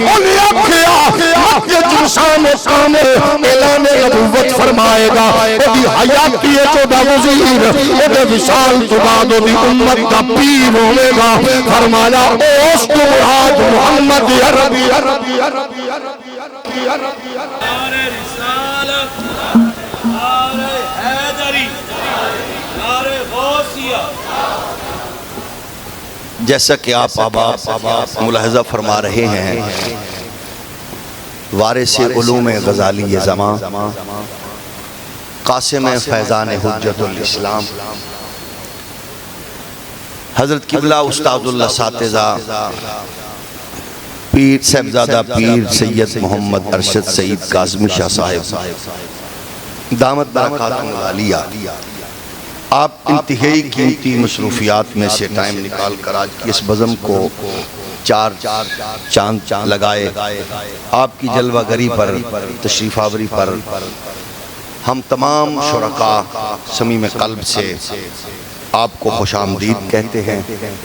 A: انہیں اکھیا مکہ جنسان کامے اعلان نبوت فرمائے گا ابھی حیاتی چودہ وزیر ابھی وصال تو بعد ابھی امت کا پیر ہوئے گا فرمایا اوست مراد محمد عربی عربی عربی عربی عربی عربی
C: نعرہ رسالت نعرہ حیدری نعرہ غوثیہ
B: جیسا کہ آپ ملاحظہ فرما رہے ہیں وارث علوم غزالی زمان قاسم فیضان حجت الاسلام حضرت قبلہ استاد اللہ ساتزہ پیر صاحبزادہ پیر سید محمد ارشد سعید کاظمی شاہ صاحب دامت برکاتہم العالیہ آپ انتہائی قیمتی مصروفیات میں سے ٹائم نکال کر آج کی اس بزم کو چار چاند لگائے آپ کی جلوہ گری پر تشریف آوری پر ہم تمام شرکاء صمیم قلب سے آپ کو خوش آمدید کہتے ہیں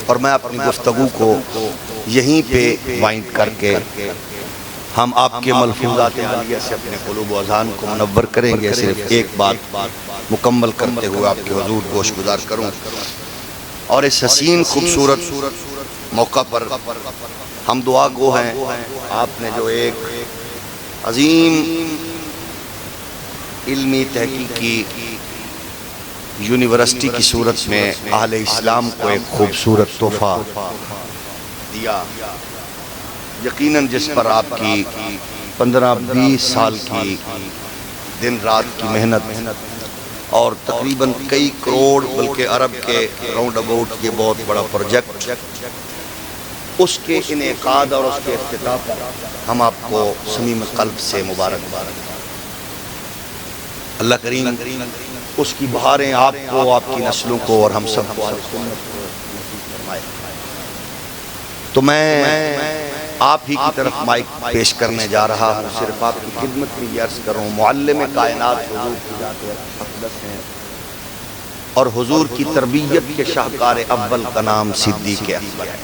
B: اور میں اپنی گفتگو کو یہیں پہ وائنڈ کر کے ہم آپ کے ملفوظات عالیہ سے اپنے قلوب و اذہان کو منور کریں گے صرف ایک بات مکمل کرتے ہوئے آپ کے حضور گوش گزار کروں اور اس حسین خوبصورت موقع پر ہم دعا گو ہیں آپ نے جو ایک عظیم علمی تحقیقی یونیورسٹی کی صورت میں اہل اسلام کو ایک خوبصورت تحفہ دیا یقیناً جس پر آپ کی 15-20 سال کی دن رات کی محنت اور تقریباً کئی کروڑ بلکہ عرب کے راؤنڈ اباؤٹ یہ بہت بڑا پروجیکٹ اس کے انعقاد اور اس کے افتتاح پر ہم آپ کو صمیم قلب سے مبارک اللہ کریم اس کی بہاریں آپ کو آپ کی نسلوں کو اور ہم سب کو فرمائے تو میں آپ ہی کی طرف مائک پیش کرنے جا رہا ہوں صرف آپ کی خدمت میں یہ عرض کروں معلم کائنات حضور کی ذات اقدس ہیں اور حضور کی تربیت کے شاہکار اول کا نام صدیق اکبر ہے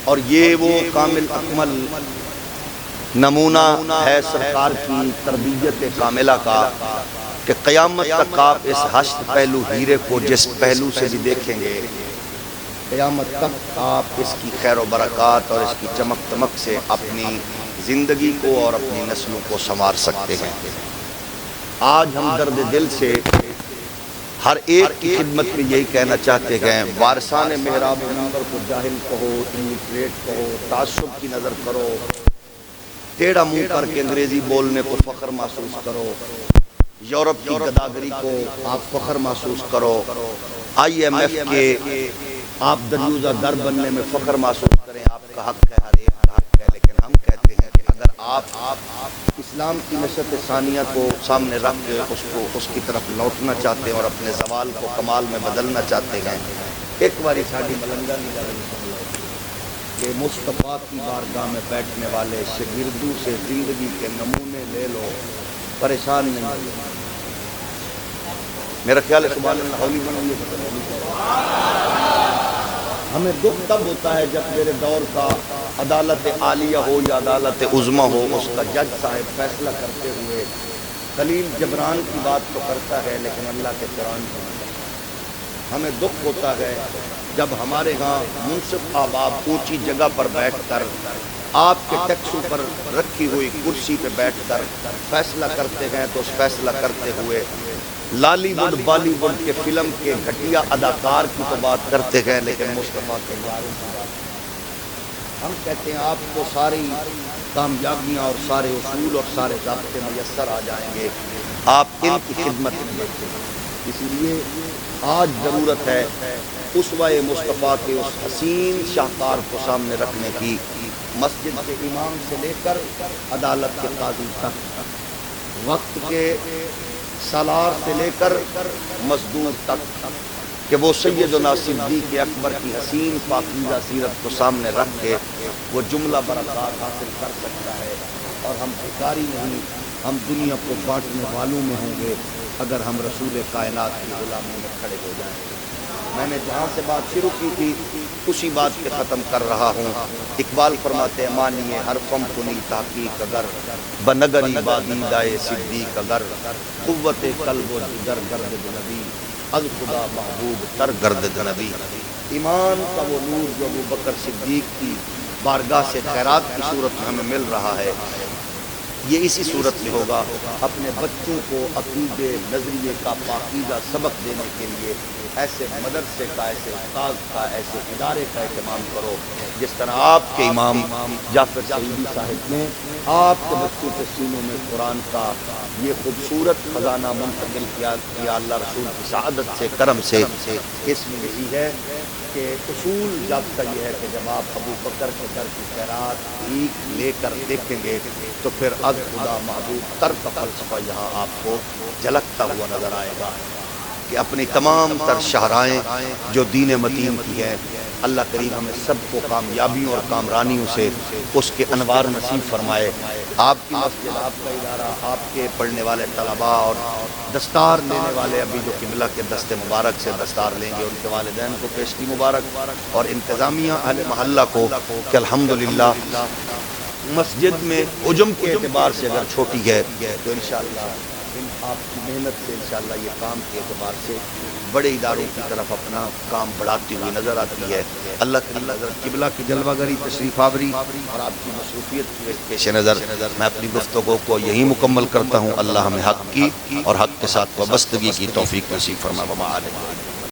B: اور یہ وہ کامل اکمل نمونہ ہے سرکار کی تربیت کاملہ کا کہ قیامت تک آپ اس ہشت پہلو ہیرے کو جس پہلو سے بھی دیکھیں گے قیامت تک آپ اس کی خیر و برکات اور اس کی چمک دمک سے اپنی زندگی کو اور اپنی نسلوں کو سنوار سکتے ہیں آج ہم درد دل سے ہر ایک کی خدمت میں یہی کہنا چاہتے ہیں وارثان محراب منبر کو جاہل کہو، انلیٹریٹ کہو، تعصب کی نظر کرو، ٹیڑھا منہ کر کے انگریزی بولنے کو فخر محسوس کرو، یورپ کی گداگری کو آپ فخر محسوس کرو، IMF کے آپ دریوزہ در بننے میں فخر محسوس کریں، آپ کا حق ہے، ہر ایک کا حق ہے، لیکن ہم کہتے ہیں کہ اگر آپ اسلام کی نشأت ثانیہ کو سامنے رکھ کے اس کی طرف لوٹنا چاہتے ہیں اور اپنے زوال کو کمال میں بدلنا چاہتے ہیں، ایک باری ساڑھی ملنگا نہیں لگی کہ مصطفیٰ کی بارگاہ میں بیٹھنے والے شاگردوں سے زندگی کے نمونے لے لو، پریشان نہیں ہو۔ میرا خیال ہے سبحان اللہ ہولی بنو ہمیں دکھ تب ہوتا ہے جب میرے دور کا عدالت عالیہ ہو یا عدالت عظمی ہو، اس کا جج صاحب فیصلہ کرتے ہوئے خلیل جبران کی بات تو کرتا ہے لیکن اللہ کے قرآن کو نہیں۔ ہمیں دکھ ہوتا ہے جب ہمارے ہاں منصف احباب اونچی جگہ پر بیٹھ کر آپ کے ٹیکسوں پر رکھی ہوئی کرسی پہ بیٹھ کر فیصلہ کرتے ہیں تو اس فیصلہ کرتے ہوئے لالی ووڈ بالی ووڈ کے فلم کے گھٹیا اداکار کی تو بات کرتے ہیں لیکن مصطفیٰ کے یاروں کی بات۔ ہم کہتے ہیں آپ کو ساری کامیابیاں اور سارے اصول اور سارے ضابطے میسر آ جائیں گے، آپ ان کی خدمت میں دیکھتے ہیں۔ اسی لیے آج ضرورت ہے اسوہ مصطفیٰ کے اس حسین شاہکار کو سامنے رکھنے کی، مسجد کے امام سے لے کر عدالت کے قاضی تک، وقت کے سالار سے لے کر مزدور تک، کہ وہ سیدنا صدیق اکبر کی حسین پاکیزہ سیرت کو سامنے رکھ کے وہ جملہ برکات حاصل کر سکتا ہے۔ اور ہم بھکاری نہیں، ہم دنیا کو بانٹنے والوں میں ہوں گے اگر ہم رسول کائنات کی غلامی میں کھڑے ہو جائیں گے۔ میں نے جہاں سے بات شروع کی تھی اسی بات پہ ختم کر رہا ہوں۔ اقبال فرماتے ہیں مانیے ہر فم کنی تحقیق اگر، بنگری بادیدائے صدیق اگر، قوت قلب و جگر گردد نبی، از خدا محبوب تر گردد نبی۔ ایمان کا وہ نور جو ابو بکر صدیق کی بارگاہ سے خیرات کی صورت میں ہمیں مل رہا ہے، یہ اسی صورت میں ہوگا۔ اپنے بچوں کو عقیدے نظریے کا پاکیزہ سبق دینے کے لیے ایسے مدرسے کا، ایسے استاذ کا، ایسے ادارے کا اہتمام کرو جس طرح آپ کے امام جعفر سعیدی صاحب نے آپ کے بچوں کے سینوں میں قرآن کا یہ خوبصورت خزانہ منتقل کیا اللہ رسول کی سعادت سے، کرم سے۔ اس میں یہی ہے کہ اصول ضابطہ یہ ہے کہ جب آپ ابو بکر کے در کی خیرات بھیک لے کر دیکھیں گے تو پھر از خدا محبوب تر کا فلسفہ یہاں آپ کو جھلکتا ہوا نظر آئے گا کہ اپنی تمام تر شاہراہیں جو دین متین کی ہے، اللہ کریم ہمیں سب کو کامیابیوں اور کامرانیوں سے اس کے انوار نصیب فرمائے۔ آپ کی مسجد، آپ کا ادارہ، آپ کے پڑھنے والے طلباء اور دستار لینے والے ابھی جو قبلہ کے دست مبارک سے دستار لیں گے، ان کے والدین کو پیشگی مبارک، اور انتظامیہ اہل محلہ کو کہ الحمدللہ مسجد میں حجم کے اعتبار سے اگر چھوٹی ہے تو انشاءاللہ آپ کی محنت سے انشاءاللہ یہ کام کے اعتبار سے بڑے اداروں کی طرف اپنا کام بڑھاتی ہوئی نظر آتی ہے۔ اللہ کی نظر قبلہ کی جلوہ گری، تشریف آوری اور آپ کی مصروفیت کے پیش نظر میں اپنی گفتگو کو یہی مکمل کرتا ہوں۔ اللہ ہمیں حق کی اور حق کے ساتھ وابستگی کی توفیق نصیب فرما۔